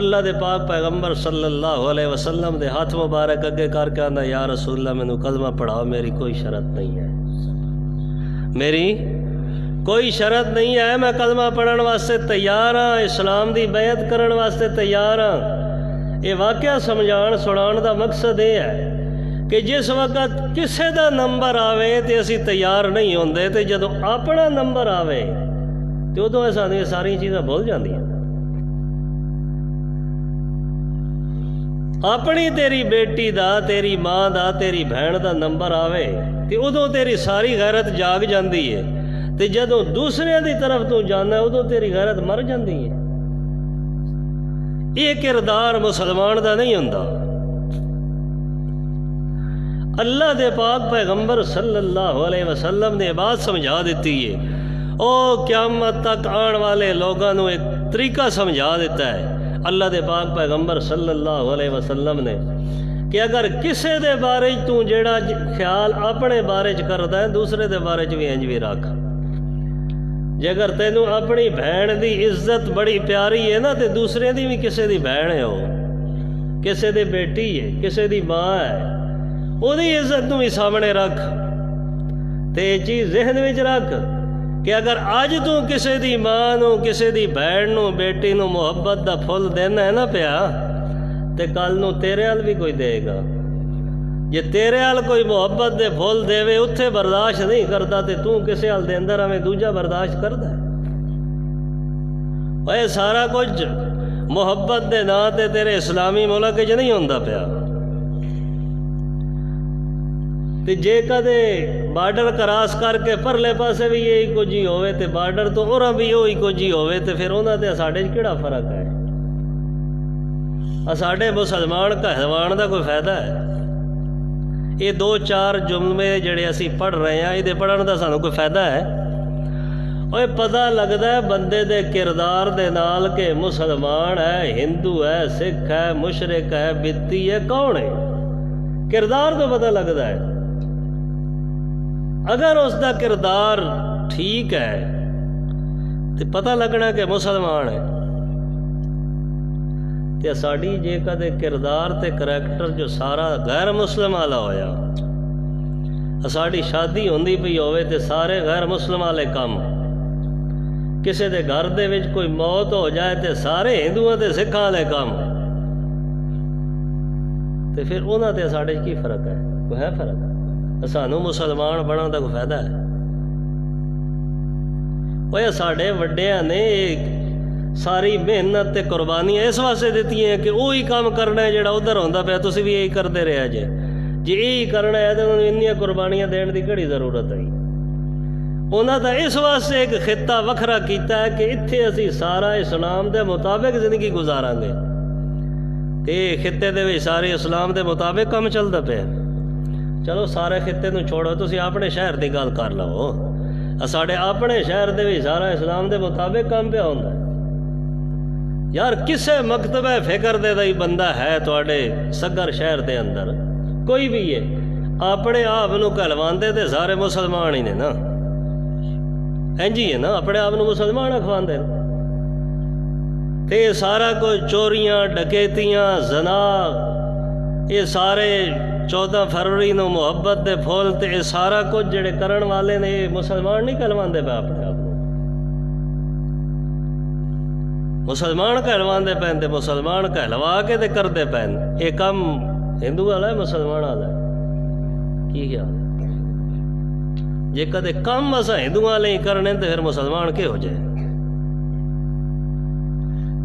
اللہ دے پاک پیغمبر صلی اللہ علیہ وسلم دے ہاتھ مبارک اگے کر کے آندا یا رسول اللہ مینوں کلمہ پڑھاؤ، میری کوئی شرط نہیں ہے، میری کوئی شرط نہیں ہے، میں کلمہ پڑھن واسطے تیار ہاں، اسلام دی بیعت کرن واسطے تیار ہاں۔ یہ واقعہ سمجھان سنان دا مقصد یہ ہے کہ جس وقت کسے دا نمبر آوے تے اسی تیار نہیں ہوندے، تے جدو اپنا نمبر آوے تے ادوں سانوں یہ ساری چیزاں بھول جاندیاں۔ اپنی تیری بیٹی دا، تیری ماں دا، تیری بہن دا نمبر آوے تے ادوں تیری ساری غیرت جاگ جاندی ہے، تے جدوں دوسرے دی طرف تو جانا ہے ادوں تیری غیرت مر جاندی ہے۔ یہ کردار مسلمان دا نہیں ہوندا۔ اللہ دے پاک پیغمبر صلی اللہ علیہ وسلم نے بات سمجھا دیتی ہے، او قیامت تک آن والے لوگوں نو ایک طریقہ سمجھا دیتا ہے اللہ دے پاک پیغمبر صلی اللہ علیہ وسلم نے کہ اگر کسے دے بارے تو جیڑا خیال اپنے بارے کردا ہے دوسرے دے بارے بھی انج بھی رکھ۔ جے اگر تینوں اپنی بہن دی عزت بڑی پیاری ہے نا تے دوسرے دی بھی کسے دی بہن ہے، ہو کسے دی بیٹی ہے، کسے دی ماں ہے، وہ دی عزت نو بھی سامنے رکھ تے یہ چیز ذہن وچ رکھ کہ اگر آج تو کسے دی ماں نو، کسے دی بہن نو، بیٹی نو محبت دا پھل دینا ہے نا پیا تے کل نو تیرے حال بھی کوئی دے گا۔ جے تیرے حال کوئی محبت دے پھول دے وے اتھے برداشت نہیں کرتا تے تو کسے حال دے اندر ہمیں دوجا برداشت کردا ہے۔ اے سارا کچھ محبت دے نا تے تیرے اسلامی ملک وچ نہیں ہوندا پیا۔ تے جے کدے بارڈر کراس کر کے پرلے پاسے بھی یہی کچھ ہی ہوئے تے بارڈر تو اوراں بھی یہی کچھ ہی ہوئے تے پھر انہاں تے ساڈے وچ کیڑا فرق ہے؟ ساڈے مسلمان کہوان دا کوئی فائدہ ہے؟ یہ 2-4 جملے جڑے اسی پڑھ رہے ہیں یہ پڑھن دا سانوں کوئی فائدہ ہے؟ اور پتہ لگتا ہے بندے دے کردار دے نال کہ مسلمان ہے، ہندو ہے، سکھ ہے، مشرک ہے، بتی ہے، کون ہے؟ کردار تو پتہ لگتا ہے۔ اگر اس دا کردار ٹھیک ہے تو پتہ لگنا کہ مسلمان ہے۔ ਤੇ ਸਾਡੀ ਜੇ ਕਦੇ ਕਿਰਦਾਰ ਤੇ ਕਰੈਕਟਰ ਜੋ ਸਾਰਾ ਗੈਰ ਮੁਸਲਿਮ ਵਾਲਾ ਹੋਇਆ, ਸਾਡੀ ਸ਼ਾਦੀ ਹੁੰਦੀ ਪਈ ਹੋਵੇ ਤੇ ਸਾਰੇ ਗੈਰ ਮੁਸਲਿਮ ਵਾਲੇ ਕੰਮ, ਕਿਸੇ ਦੇ ਘਰ ਦੇ ਵਿੱਚ ਕੋਈ ਮੌਤ ਹੋ ਜਾਏ ਤੇ ਸਾਰੇ ਹਿੰਦੂਆਂ ਤੇ ਸਿੱਖਾਂ ਵਾਲੇ ਕੰਮ, ਤੇ ਫਿਰ ਉਹਨਾਂ ਤੇ ਸਾਡੇ 'ਚ ਕੀ ਫਰਕ ਹੈ? ਕੋਈ ਹੈ ਫਰਕ? ਸਾਨੂੰ ਮੁਸਲਮਾਨ ਬਣਨ ਦਾ ਕੋਈ ਫਾਇਦਾ ਹੈ? ਉਹ ਸਾਡੇ ਵੱਡਿਆਂ ਨੇ ਸਾਰੀ ਮਿਹਨਤ ਤੇ ਕੁਰਬਾਨੀਆਂ ਇਸ ਵਾਸਤੇ ਦਿੱਤੀਆਂ ਕਿ ਉਹੀ ਕੰਮ ਕਰਨਾ ਜਿਹੜਾ ਉੱਧਰ ਹੁੰਦਾ ਪਿਆ, ਤੁਸੀਂ ਵੀ ਇਹੀ ਕਰਦੇ ਰਿਹਾ ਜੇ ਇਹੀ ਕਰਨਾ ਹੈ ਤਾਂ ਉਹਨੂੰ ਇੰਨੀਆਂ ਕੁਰਬਾਨੀਆਂ ਦੇਣ ਦੀ ਕਿਹੜੀ ਜ਼ਰੂਰਤ ਹੈ? ਉਹਨਾਂ ਦਾ ਇਸ ਵਾਸਤੇ ਇੱਕ ਖਿੱਤਾ ਵੱਖਰਾ ਕੀਤਾ ਹੈ ਕਿ ਇੱਥੇ ਅਸੀਂ ਸਾਰਾ ਇਸਲਾਮ ਦੇ ਮੁਤਾਬਿਕ ਜ਼ਿੰਦਗੀ ਗੁਜ਼ਾਰਾਂਗੇ, ਤੇ ਖਿੱਤੇ ਦੇ ਵਿੱਚ ਸਾਰੇ ਇਸਲਾਮ ਦੇ ਮੁਤਾਬਿਕ ਕੰਮ ਚੱਲਦਾ ਪਿਆ। ਚਲੋ ਸਾਰੇ ਖਿੱਤੇ ਨੂੰ ਛੋੜੋ, ਤੁਸੀਂ ਆਪਣੇ ਸ਼ਹਿਰ ਦੀ ਗੱਲ ਕਰ ਲਓ। ਸਾਡੇ ਆਪਣੇ ਸ਼ਹਿਰ ਦੇ ਵਿੱਚ ਸਾਰਾ ਇਸਲਾਮ ਦੇ ਮੁਤਾਬਿਕ ਕੰਮ ਪਿਆ ਹੁੰਦਾ ਯਾਰ। ਕਿਸੇ ਮਕਤਬੇ ਫਿਕਰ ਦੇ ਦਾ ਹੀ ਬੰਦਾ ਹੈ ਤੁਹਾਡੇ ਸੱਗਰ ਸ਼ਹਿਰ ਦੇ ਅੰਦਰ, ਕੋਈ ਵੀ ਹੈ, ਆਪਣੇ ਆਪ ਨੂੰ ਕਹਿਲਵਾਉਂਦੇ ਤੇ ਸਾਰੇ ਮੁਸਲਮਾਨ ਹੀ ਨੇ ਨਾ, ਇੰਝ ਹੀ ਹੈ ਨਾ, ਆਪਣੇ ਆਪ ਨੂੰ ਮੁਸਲਮਾਨ ਅਖਵਾਉਂਦੇ ਨੇ। ਤੇ ਸਾਰਾ ਕੁਝ ਚੋਰੀਆਂ, ਡਕੈਤੀਆਂ, ਜ਼ਨਾ, ਇਹ ਸਾਰੇ 14 ਫਰਵਰੀ ਨੂੰ ਮੁਹੱਬਤ ਦੇ ਫੁੱਲ ਤੇ ਇਹ ਸਾਰਾ ਕੁਝ ਜਿਹੜੇ ਕਰਨ ਵਾਲੇ ਨੇ, ਇਹ ਮੁਸਲਮਾਨ ਨਹੀਂ ਕਹਿਲਵਾਉਂਦੇ ਪਏ ਆਪਣੇ ਆਪ ਨੂੰ, ਮੁਸਲਮਾਨ ਕਹਿਲਵਾਉਂਦੇ ਪੈਣ ਤੇ ਮੁਸਲਮਾਨ ਕਹਿਲਵਾ ਕੇ ਤੇ ਕਰਦੇ ਪੈਣ। ਇਹ ਕੰਮ ਹਿੰਦੂ ਵਾਲਾ ਹੈ, ਮੁਸਲਮਾਨ ਵਾਲਾ ਹੈ? ਕੀ ਖਿਆਲ? ਜੇ ਕਦੇ ਕੰਮ ਅਸਾਂ ਹਿੰਦੂਆਂ ਵਾਲੇ ਹੀ ਕਰਨੇ ਤੇ ਫਿਰ ਮੁਸਲਮਾਨ ਕਿਹੋ ਜਿਹੇ?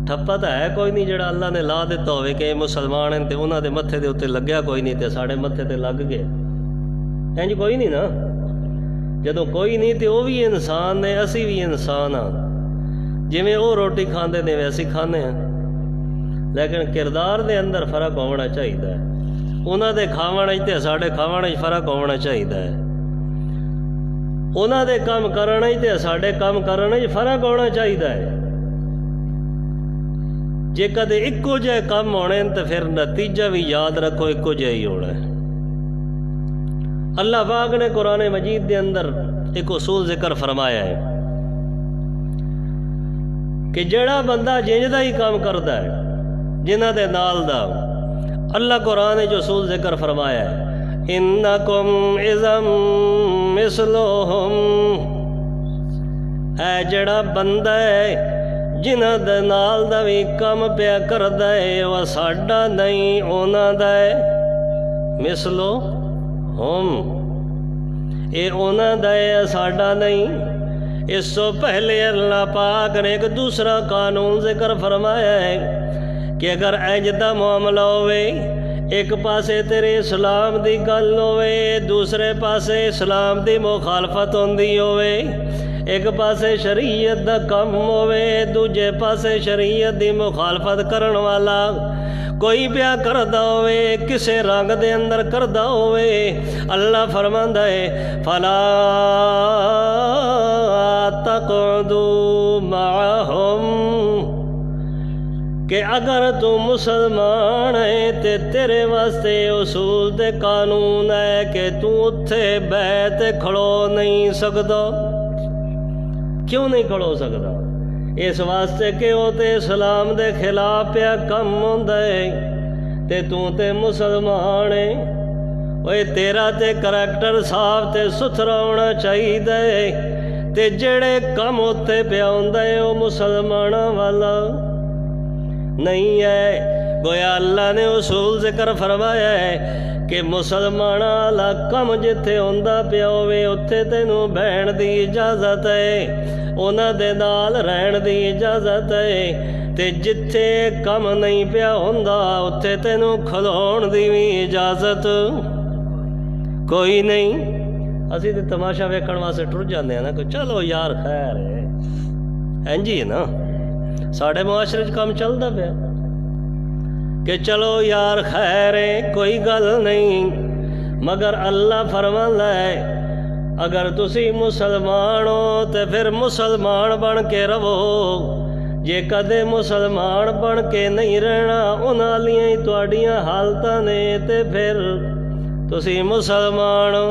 ਠੱਪਾ ਤਾਂ ਹੈ ਕੋਈ ਨਹੀਂ ਜਿਹੜਾ ਅੱਲਾ ਨੇ ਲਾ ਦਿੱਤਾ ਹੋਵੇ ਕਿ ਇਹ ਮੁਸਲਮਾਨ ਹਨ ਤੇ ਉਹਨਾਂ ਦੇ ਮੱਥੇ ਦੇ ਉੱਤੇ ਲੱਗਿਆ ਕੋਈ ਨਹੀਂ ਤੇ ਸਾਡੇ ਮੱਥੇ ਤੇ ਲੱਗ ਗਏ, ਇੰਝ ਕੋਈ ਨਹੀਂ ਨਾ। ਜਦੋਂ ਕੋਈ ਨਹੀਂ ਤੇ ਉਹ ਵੀ ਇਨਸਾਨ ਨੇ, ਅਸੀਂ ਵੀ ਇਨਸਾਨ ਹਾਂ। ਜਿਵੇਂ ਉਹ ਰੋਟੀ ਖਾਂਦੇ ਨੇ ਅਸੀਂ ਖਾਂਦੇ ਹਾਂ, ਲੇਕਿਨ ਕਿਰਦਾਰ ਦੇ ਅੰਦਰ ਫਰਕ ਹੋਣਾ ਚਾਹੀਦਾ ਹੈ। ਉਹਨਾਂ ਦੇ ਖਾਵਣ 'ਚ ਤੇ ਸਾਡੇ ਖਾਵਣ 'ਚ ਫਰਕ ਹੋਣਾ ਚਾਹੀਦਾ ਹੈ। ਉਹਨਾਂ ਦੇ ਕੰਮ ਕਰਨ 'ਚ ਤੇ ਸਾਡੇ ਕੰਮ ਕਰਨ 'ਚ ਫਰਕ ਹੋਣਾ ਚਾਹੀਦਾ ਹੈ। ਜੇ ਕਦੇ ਇੱਕੋ ਜਿਹੇ ਕੰਮ ਹੋਣੇ ਤਾਂ ਫਿਰ ਨਤੀਜਾ ਵੀ ਯਾਦ ਰੱਖੋ ਇੱਕੋ ਜਿਹਾ ਹੀ ਹੋਣਾ ਹੈ। ਅੱਲਾਹ ਪਾਕ ਨੇ ਕੁਰਾਨ ਮਜੀਦ ਦੇ ਅੰਦਰ ਇੱਕ ਉਸੂਲ ਜ਼ਿਕਰ ਫਰਮਾਇਆ ਹੈ ਕਿ ਜਿਹੜਾ ਬੰਦਾ ਜਿੰਜ ਦਾ ਹੀ ਕੰਮ ਕਰਦਾ ਹੈ ਜਿਨ੍ਹਾਂ ਦੇ ਨਾਲ ਦਾ, ਅੱਲਾਹ ਕੁਰਾਨ ਵਿੱਚ ਉਸੂਲ ਜ਼ਿਕਰ ਫਰਮਾਇਆ ਹੈ, ਇੰਨਕੁਮ ਇਜ਼ਮ ਮਿਸਲੁਹੁਮ, ਇਹ ਜਿਹੜਾ ਬੰਦਾ ਹੈ ਜਿਨ੍ਹਾਂ ਦੇ ਨਾਲ ਦਾ ਵੀ ਕੰਮ ਪਿਆ ਕਰਦਾ ਹੈ ਉਹ ਸਾਡਾ ਨਹੀਂ ਉਹਨਾਂ ਦਾ ਹੈ। ਮਿਸਲੋ ਹਮ, ਇਹ ਉਹਨਾਂ ਦਾ ਹੈ, ਸਾਡਾ ਨਹੀਂ। ਇਸ ਤੋਂ ਪਹਿਲੇ ਅੱਲਾਹ ਪਾਕ ਨੇ ਇੱਕ ਦੂਸਰਾ ਕਾਨੂੰਨ ਜ਼ਿਕਰ ਫਰਮਾਇਆ ਹੈ ਕਿ ਅਗਰ ਇੰਜ ਦਾ ਮਾਮਲਾ ਹੋਵੇ, ਇੱਕ ਪਾਸੇ ਤੇਰੇ ਇਸਲਾਮ ਦੀ ਗੱਲ ਹੋਵੇ, ਦੂਸਰੇ ਪਾਸੇ ਇਸਲਾਮ ਦੀ ਮੁਖਾਲਫਤ ਹੁੰਦੀ ਹੋਵੇ, ਇੱਕ ਪਾਸੇ ਸ਼ਰੀਅਤ ਦਾ ਕੰਮ ਹੋਵੇ, ਦੂਜੇ ਪਾਸੇ ਸ਼ਰੀਅਤ ਦੀ ਮੁਖਾਲਫਤ ਕਰਨ ਵਾਲਾ ਕੋਈ ਪਿਆ ਕਰਦਾ ਹੋਵੇ, ਕਿਸੇ ਰੰਗ ਦੇ ਅੰਦਰ ਕਰਦਾ ਹੋਵੇ, ਅੱਲਾਹ ਫਰਮਾਂਦਾ ਹੈ ਫਲਾ ਤਕਉਦੂ ਮਾਅਹੁਮ, کہ اگر تو مسلمان ہے تو تیرے واسطے اصول تے قانون ہے کہ تو اتھے بیت کھڑو نہیں سکتا۔ کیوں نہیں کھڑو سکتا؟ اس واسطے کہ وہ تے اسلام دے خلاف پیا کم ہوندا ہے تے تو تے مسلمان ہے۔ اوے تیرا تے کریکٹر صاف تے ستھرا ہونا چاہیے تے جڑے کم اتھے پیا ہوندا ہے وہ مسلماناں والا نہیں ہے۔ گویا اللہ نے اصول ذکر فرمایا ہے کہ مسلماناں والا کم جتھے ہوندا پیا ہووے اتھے تینوں بہن دی اجازت ہے، انہاں دے نال رہن دی اجازت ہے، تے جتھے کم نہیں پیا ہوندا اتھے تینوں کھلون دی بھی اجازت کوئی نہیں۔ اسی تے تماشا ویکھن واسطے ٹر جاندے ہیں نا کہ چلو یار خیر ہے، انج ہی ہے نا ساڑھے معاشرے کام چلتا پیا کہ چلو یار خیر ہے کوئی گل نہیں، مگر اللہ فرماندا ہے اگر تسی مسلمان ہو تو پھر مسلمان بن کے رہو، جے کدے مسلمان بن کے نہیں رہنا انہاں لیاں ہی تہاڈیاں حالتاں نے تے پھر تسی مسلمان ہو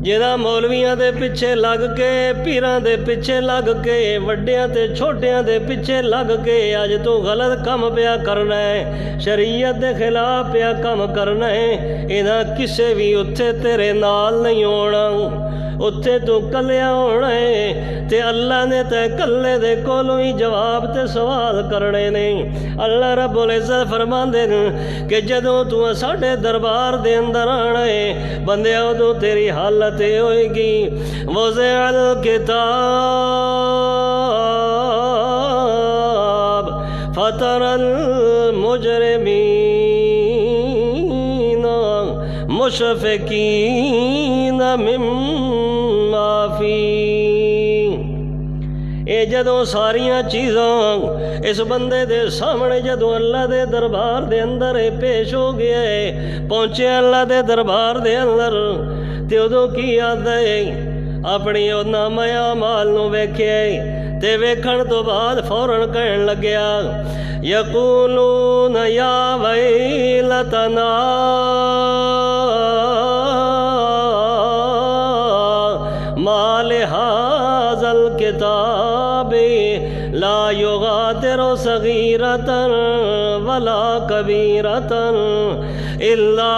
ਜਿਹਦਾ ਮੌਲਵੀਆਂ ਦੇ ਪਿੱਛੇ ਲੱਗ ਕੇ, ਪੀਰਾਂ ਦੇ ਪਿੱਛੇ ਲੱਗ ਕੇ, ਵੱਡਿਆਂ ਤੇ ਛੋਟਿਆਂ ਦੇ ਪਿੱਛੇ ਲੱਗ ਕੇ ਅੱਜ ਤੂੰ ਗਲਤ ਕੰਮ ਪਿਆ ਕਰਨਾ ਹੈ, ਸ਼ਰੀਅਤ ਦੇ ਖਿਲਾਫ ਪਿਆ ਕੰਮ ਕਰਨਾ ਹੈ, ਇਹਨਾਂ ਕਿਸੇ ਵੀ ਉੱਥੇ ਤੇਰੇ ਨਾਲ ਨਹੀਂ ਹੋਣਾ। ਉੱਥੇ ਤੂੰ ਕੱਲਿਆ ਹੋਣਾ ਹੈ ਤੇ ਅੱਲਾ ਨੇ ਤੇ ਕੱਲੇ ਦੇ ਕੋਲੋਂ ਹੀ ਜਵਾਬ ਤੇ ਸਵਾਲ ਕਰਨੇ ਨੇ। ਅੱਲਾ ਰੱਬੁਲ ਇੱਜ਼ਤ ਫਰਮਾਉਂਦੇ ਨੇ ਕਿ ਜਦੋਂ ਤੂੰ ਸਾਡੇ ਦਰਬਾਰ ਦੇ ਅੰਦਰ ਆਣਾ ਹੈ ਬੰਦਿਆ, ਉਦੋਂ ਤੇਰੀ ਹਾਲਤ ਇਹ ਹੋਏਗੀ, ਵਜ਼ਅਲ ਕਿਤਾਬ ਫਤਰਲ ਮੁਜਰਿਮੀਨ ਮੁਸ਼ਫਿਕੀਨ ਮਿੰਮਾ ਫੀ। ਇਹ ਜਦੋਂ ਸਾਰੀਆਂ ਚੀਜ਼ਾਂ ਇਸ ਬੰਦੇ ਦੇ ਸਾਹਮਣੇ ਜਦੋਂ ਅੱਲਾ ਦੇ ਦਰਬਾਰ ਦੇ ਅੰਦਰ ਇਹ ਪੇਸ਼ ਹੋ ਗਿਆ, ਪਹੁੰਚੇ ਅੱਲਾ ਦੇ ਦਰਬਾਰ ਦੇ ਅੰਦਰ, ਤੇ ਉਦੋਂ ਕੀ ਆਂਦਾ ਹੈ, ਆਪਣੀ ਉਹ ਨਾਮਾ ਮਾਲ ਨੂੰ ਵੇਖਿਆ ਤੇ ਵੇਖਣ ਤੋਂ ਬਾਅਦ ਫੌਰਨ ਕਹਿਣ ਲੱਗਿਆ, ਯਕੂਲੂਨ ਯਾ ਵੈਲਤਨਾ ਮਾ ਲਿਹਾਜ਼ਲ ਕਿਤਾਬ ਲਾ ਯੁਗਾਦਿਰੂ ਸਗੀਰਤਨ ਵਲਾ ਕਬੀਰਤਨ ਇਲਾ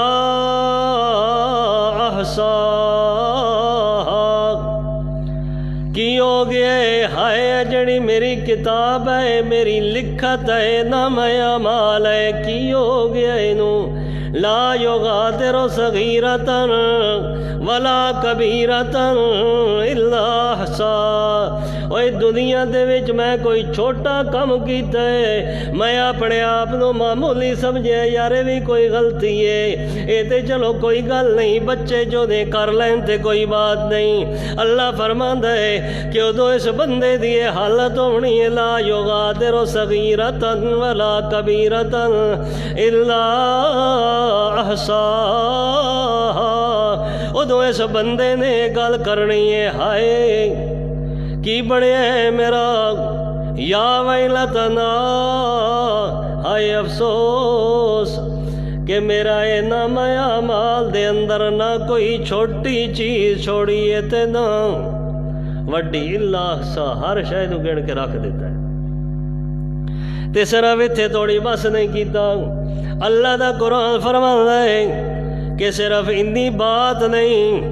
ਕੀ ਹੋ ਗਿਆ ਹੈ, ਜਿਹੜੀ ਮੇਰੀ ਕਿਤਾਬ ਹੈ, ਮੇਰੀ ਲਿਖਤ ਹੈ, ਨਾਮਾ ਮਾਲ ਹੈ, ਕੀ ਹੋ ਗਿਆ ਇਹਨੂੰ, ਲਾ ਯੁਗਾਦਿਰੂ ਸਗੀਰਤਨ ਵਲਾ ਕਬੀਰਤਨ ਇਲਾ ਅਹਸਾ। ਓਏ ਦੁਨੀਆ ਦੇ ਵਿੱਚ ਮੈਂ ਕੋਈ ਛੋਟਾ ਕੰਮ ਕੀਤਾ ਹੈ, ਮੈਂ ਆਪਣੇ ਆਪ ਨੂੰ ਮਾਮੂਲੀ ਸਮਝਿਆ, ਯਾਰ ਇਹ ਵੀ ਕੋਈ ਗਲਤੀ ਹੈ, ਇਹ ਤੇ ਚਲੋ ਕੋਈ ਗੱਲ ਨਹੀਂ, ਬੱਚੇ ਜੋ ਦੇ ਕਰ ਲੈਣ ਤੇ ਕੋਈ ਬਾਤ ਨਹੀਂ। ਅੱਲਾ ਫਰਮਾਂਦਾ ਹੈ ਕਿ ਉਦੋਂ ਇਸ ਬੰਦੇ ਦੀ ਇਹ ਹਾਲਤ ਹੋਣੀ ਹੈ, ਲਾ ਯੁਗਾਦਿਰੂ ਸਗੀਰਤਨ ਵਲਾ ਕਬੀਰਤਨ ਇਲਾ ਅਹਸਾਹਾ। ਉਦੋਂ ਇਸ ਬੰਦੇ ਨੇ ਗੱਲ ਕਰਨੀ ਹੈ, ਹਾਏ ਕੀ ਬਣਿਆ ਮੇਰਾ, ਯਾ ਵੈਲਤਨਾ, ਹਾਏ ਅਫਸੋਸ کہ میرا اے نامہ اعمال دے اندر نہ کوئی چھوٹی چیز چھوڑی ہے تے نہ وڈی، اللہ سا ہر شے نوں گن کے رکھ دیتا ہے۔ تے صرف اتھے توڑی بس نہیں کیتا، اللہ دا قرآن فرماتا ہے کہ صرف انی بات نہیں،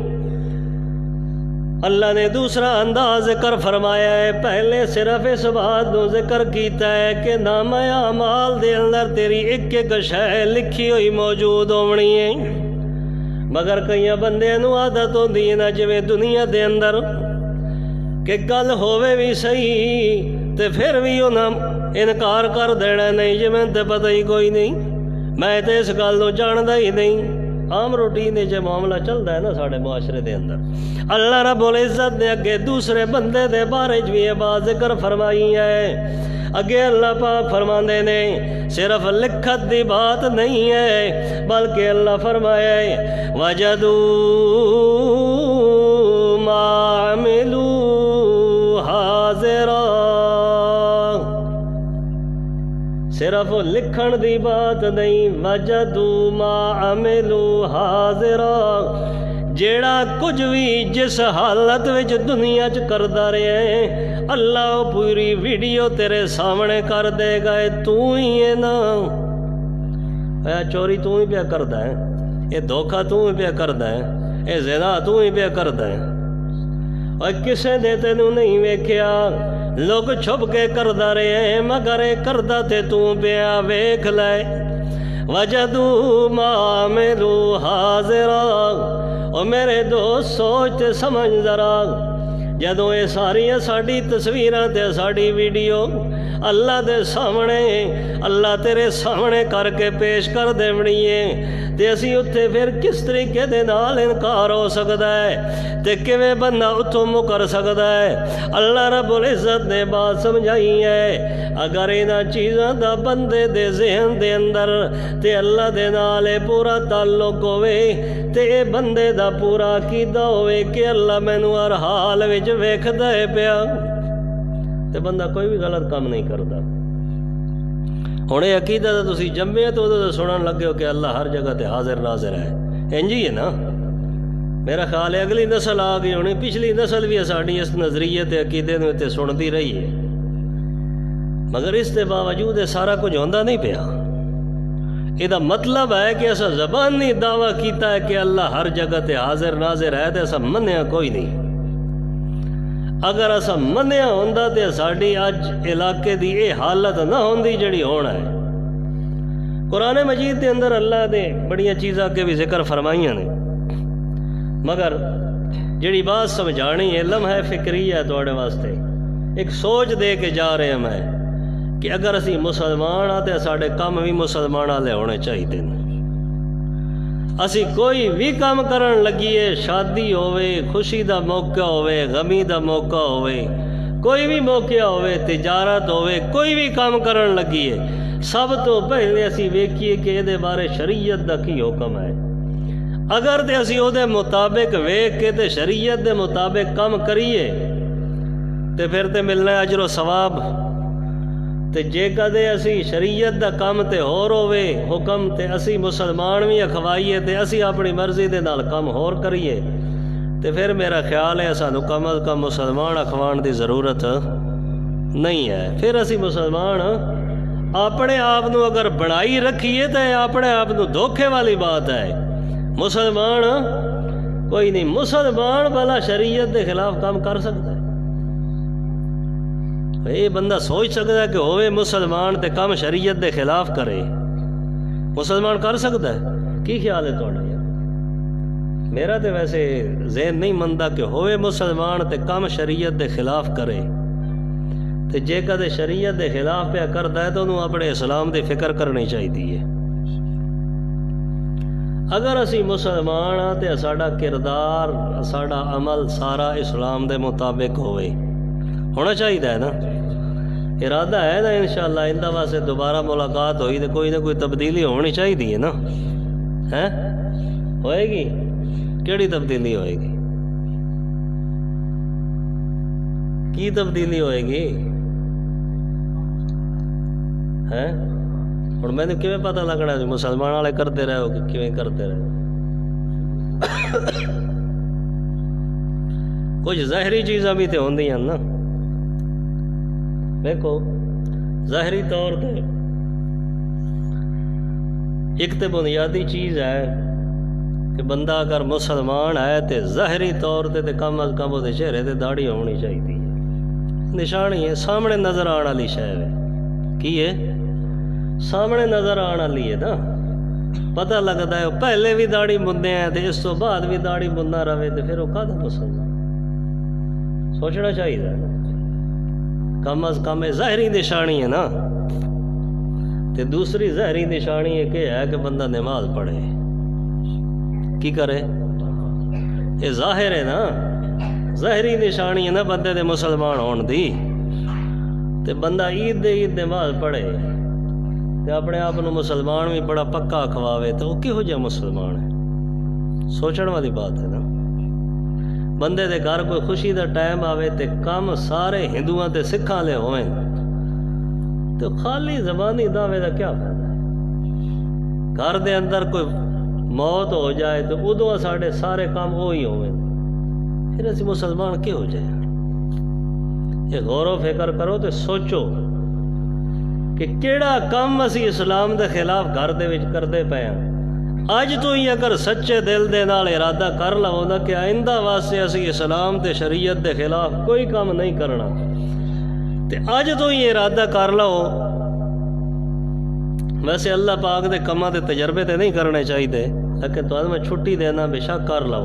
اللہ نے دوسرا انداز ذکر فرمایا ہے۔ پہلے صرف اس بات کو ذکر کیتا ہے کہ نامہ اعمال دے اندر تیری ایک ایک شے لکھی ہوئی موجود ہونی ہے، مگر کئی بندے نو عادت ہوندی ہے نا جویں دنیا دے اندر کہ گل ہووے بھی صحیح تے پھر بھی انہاں انکار کر دینا، نہیں جی میں تے پتہ ہی کوئی نہیں، میں تے اس گل نو جاندا ہی نہیں۔ عام روٹین جو معاملہ چلتا ہے نا سارے معاشرے دے اندر، اللہ رب العزت نے اگے دوسرے بندے دے بارے بھی یہ بات ذکر فرمائی ہے۔ اگے اللہ پاک فرماندے نے صرف لکھت دی بات نہیں ہے، بلکہ اللہ فرمایا ہے وَجَدُوا مَا عَمِلُوا حَاضِرًا۔ صرف لکھن دی بات نہیں، وَجَدُوا مَا عَمِلُوا حَاضِرًا، جیڑا کچھ بھی جس حالت وچ دنیا چ کردا رہے ہیں اللہ وہ پوری ویڈیو تیرے سامنے کر دے گا۔ تو ہی ہے نا، چوری تو ہی پیا کردا ہے، یہ دھوکہ تو ہی پیا کردا ہے، یہ زنا تو ہی پیا کردا ہے، اور کسے نے تینوں نہیں ویکھیا، لوگ چھپ کے کردا رہے ہیں مگر اے کردا تے تو پیا، ویکھ لے وَجَدُوا مَا عَمِلُوا حَاضِرًا۔ اور میرے دوست سوچ تے سمجھ ذرا، جدوں یہ ساری ساڈی تصویراں تے ساڈی ویڈیو اللہ دے سامنے، اللہ تیرے سامنے کر کے پیش کر دیونی ہے تے اسی اتھے پھر کس طریقے دے نال انکار ہو سکدا ہے تے کیویں بندہ اتھوں مکر سکدا ہے۔ اللہ رب العزت نے بات سمجھائی ہے، اگر انہاں چیزاں دا بندے دے ذہن دے اندر تے اللہ دے نال پورا تعلق ہوئے تے اے بندے دا پورا عقیدہ ہوئے کہ اللہ مینوں ہر حال وچ ویکھدا ہے پیا، تے بندہ کوئی بھی غلط کام نہیں کرتا۔ ہن یہ عقیدہ تے تسی جمے تو سنن لگے ہو کہ اللہ ہر جگہ تے حاضر ناظر ہے، انج ہی ہے نا، میرا خیال ہے اگلی نسل آ گئی ہونی، پچھلی نسل بھی ساڑی اس نظریے تے عقیدے نو تے سنتی رہی ہے، مگر اس کے باوجود یہ سارا کچھ ہوندہ نہیں پیا۔ یہ مطلب ہے کہ ایسا زبانی دعویٰ کیتا ہے کہ اللہ ہر جگہ تے حاضر ناظر ہے، تو ایسا منیا کوئی نہیں۔ اگر ایسا منیا ہوندہ تے ساڑی اج علاقے دی اے حالت نہ ہوندی جڑی ہونا ہے۔ قرآن مجید دے اندر اللہ نے بڑیاں چیزاں کے بھی ذکر فرمائیاں نے، مگر جڑی بات سمجھانی علم ہے فکری ہے توڑے واسطے، ایک سوچ دے کے جا رہے ہیں میں کہ اگر اسی مسلمان آتے ساڑے کام بھی مسلمان والے ہونے چاہیے۔ اسی کوئی بھی کام کرن لگیے، شادی ہوئے، خوشی دا موقع ہوئے، غمی دا موقع ہوئے، کوئی بھی موقع ہوئے، تجارت ہوئے، کوئی بھی کام کرن لگیے، سب تو پہلے اسی ویکھیے کہ یہ بارے شریعت دا کی حکم ہے۔ اگر تے اسی او دے مطابق ویکھ کے تے شریعت دے مطابق کام کریے تے پھر تے ملنا ہے اجر و ثواب۔ تے جے کدے اسی شریعت دا کام تے ہور ہوئے حکم تے اسی مسلمان بھی اکھوائیے تے اسی اپنی مرضی دے نال کام ہور کریے تے پھر میرا خیال ہے سانو کم از کم مسلمان اکھوان دی ضرورت نہیں ہے۔ پھر اسی مسلمان اپنے آپ نو اگر بڑائی رکھیے تے اپنے آپ نو دھوکے والی بات ہے۔ مسلمان کوئی نہیں، مسلمان بھلا شریعت دے خلاف کام کر سکتا ہے؟ یہ بندہ سوچ سکتا ہے کہ ہوئے مسلمان تے کام شریعت دے خلاف کرے؟ مسلمان کر سکتا ہے؟ کی خیال ہے توڑا یار؟ میرا تے ویسے ذہن نہیں منتا کہ ہوئے مسلمان تے کام شریعت دے خلاف کرے، تے جے کدے شریعت دے خلاف پہ کرتا ہے تو انہوں اپنے اسلام دی فکر کرنی چاہیے۔ اگر اسی مسلمان ہاں تے ساڑا کردار ساڑا عمل سارا اسلام دے مطابق ہونا چاہیے نا۔ ارادہ ہے نا انشاءاللہ اندہ واسطے دوبارہ ملاقات ہوئی تو کوئی نہ کوئی تبدیلی ہونی چاہیے نا، ہے ہوئے گی؟ کیڑی تبدیلی ہوئے گی؟ کی تبدیلی ہوئے گی؟ ہے اور میں نے کیویں پتہ لگنا ہے مسلمان والے کرتے رہے ہو کہ کیویں کرتے رہے؟ کچھ ظاہری چیزاں بھی تو ہوندی ہیں نا۔ دیکھو ظاہری طور پہ ایک تو بنیادی چیز ہے کہ بندہ اگر مسلمان ہے تو ظاہری طور پہ کم از کم وہ چہرے تے داڑھی ہونی چاہیے، نشانی ہے سامنے نظر آنے والی شے ہے۔ کی ہے؟ سامنے نظر آنے والی ہے نا، پتہ لگتا ہے پہلے بھی داڑھی بندے ہیں تو اس تو بعد بھی داڑھی بندہ رہے تو پھر وہ کہاں مسلمان؟ سوچنا چاہیے نا، کم از کم ظاہری نشانی ہے نا۔ تے دوسری ظاہری نشانی یہ کہ ہے کہ بندہ نماز پڑھے، کی کرے؟ یہ ظاہر ہے نا، ظاہری نشانی ہے نا بندے دے مسلمان ہون دی۔ تے بندہ عید دے عید نماز پڑھے تے اپنے آپ کو مسلمان بھی بڑا پکا کھواوے تو وہ کہو جا مسلمان ہے؟ سوچن والی بات ہے نا۔ بندے دے گھر کوئی خوشی دا ٹائم آوے تے کام سارے ہندوؤں تے سکھاں لے ہوئیں تو خالی زبانی دعوے دا کیا فائدہ ہے؟ گھر دے اندر کوئی موت ہو جائے تو ادو ساڑے سارے کام وہی ہوئیں، پھر اسی مسلمان کی ہو جائے؟ یہ غور و فکر کرو تو سوچو کہ کیڑا کام اسی اسلام دے خلاف گھر دے وچ کردے پے ہیں۔ اج تو ہی اگر سچے دل دے نال ارادہ کر لو نا کہ آئندہ واسطے اسی اسلام تے شریعت دے خلاف کوئی کام نہیں کرنا، تے اج تو ہی ارادہ کر لو۔ ویسے اللہ پاک دے کماں دے تجربے تے نہیں کرنے چاہیے، لیکن تو میں چھٹی دینا بے شک کر لو۔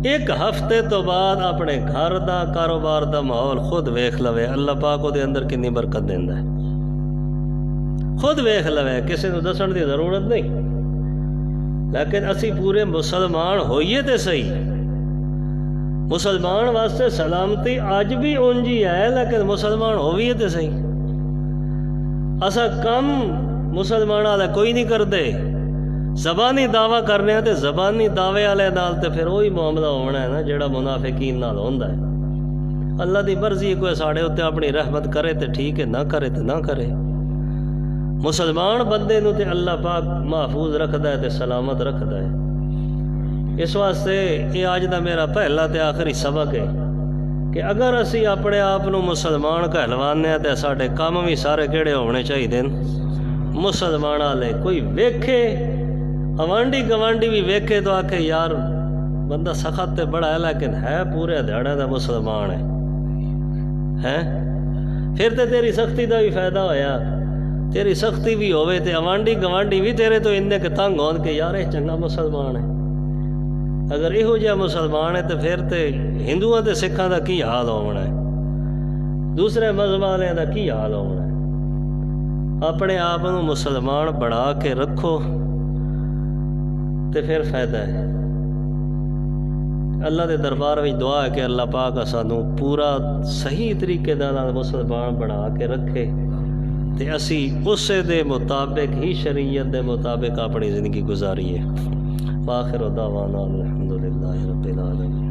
ایک ہفتے تو بعد اپنے گھر دا کاروبار دا ماحول خود ویکھ لوے، اللہ پاک دے اندر کنی برکت دیندا ہے، خود ویکھ لوے، کسی نو دسن دی ضرورت نہیں۔ لیکن اسی پورے مسلمان ہوئیے تے صحیح، مسلمان واسطے سلامتی اج بھی اونجی ہے، لیکن مسلمان ہوئیے تے صحیح۔ اسا کم مسلمان والے کوئی نہیں کرتے، زبانی دعویٰ کرنے ہیں تے زبانی دعوے والے نال تے پھر وہی معاملہ ہونا ہے نا جڑا منافقین نال ہوندا ہے۔ اللہ دی مرضی کوئی ساڑے ہوتے اپنی رحمت کرے تے ٹھیک ہے، نہ کرے تے نہ کرے۔ مسلمان بندے نو تے اللہ پاک محفوظ رکھدا ہے تے سلامت رکھدا ہے۔ اس واسطے یہ اج دا میرا پہلا تے آخری سبق ہے کہ اگر اسی اپنے آپ نو مسلمان کہلوانے تے ساڈے کام بھی سارے کہڑے ہونے چاہیے مسلمان والے. کوئی ویکھے اوانڈی گوانڈی بھی ویکھے تو آکھے یار بندہ سخت تے بڑا ہے لیکن ہے پورے دیہڑے دا مسلمان ہے. پھر تے تیری سختی دا بھی فائدہ ہویا. تیری سختی بھی ہوئے تے اوانڈی گوانڈی بھی تیرے تو اندے کہ تنگ ہون کہ یار یہ چنگا مسلمان ہے. اگر یہو جہا مسلمان ہے تو پھر تے ہندوؤں تے سکھاں دا کی حال ہونا ہے, دوسرے مذہب والوں دا کی حال ہونا ہے. اپنے آپ کو مسلمان بنا کے رکھو تے پھر فائدہ ہے. اللہ دے دربار میں دعا ہے کہ اللہ پاک سانوں پورا صحیح طریقے نال مسلمان بنا کے رکھے تے اسی اسے دے مطابق ہی شریعت دے مطابق اپنی زندگی گزاریے. آخر دعوانا الحمدللہ رب العالمین.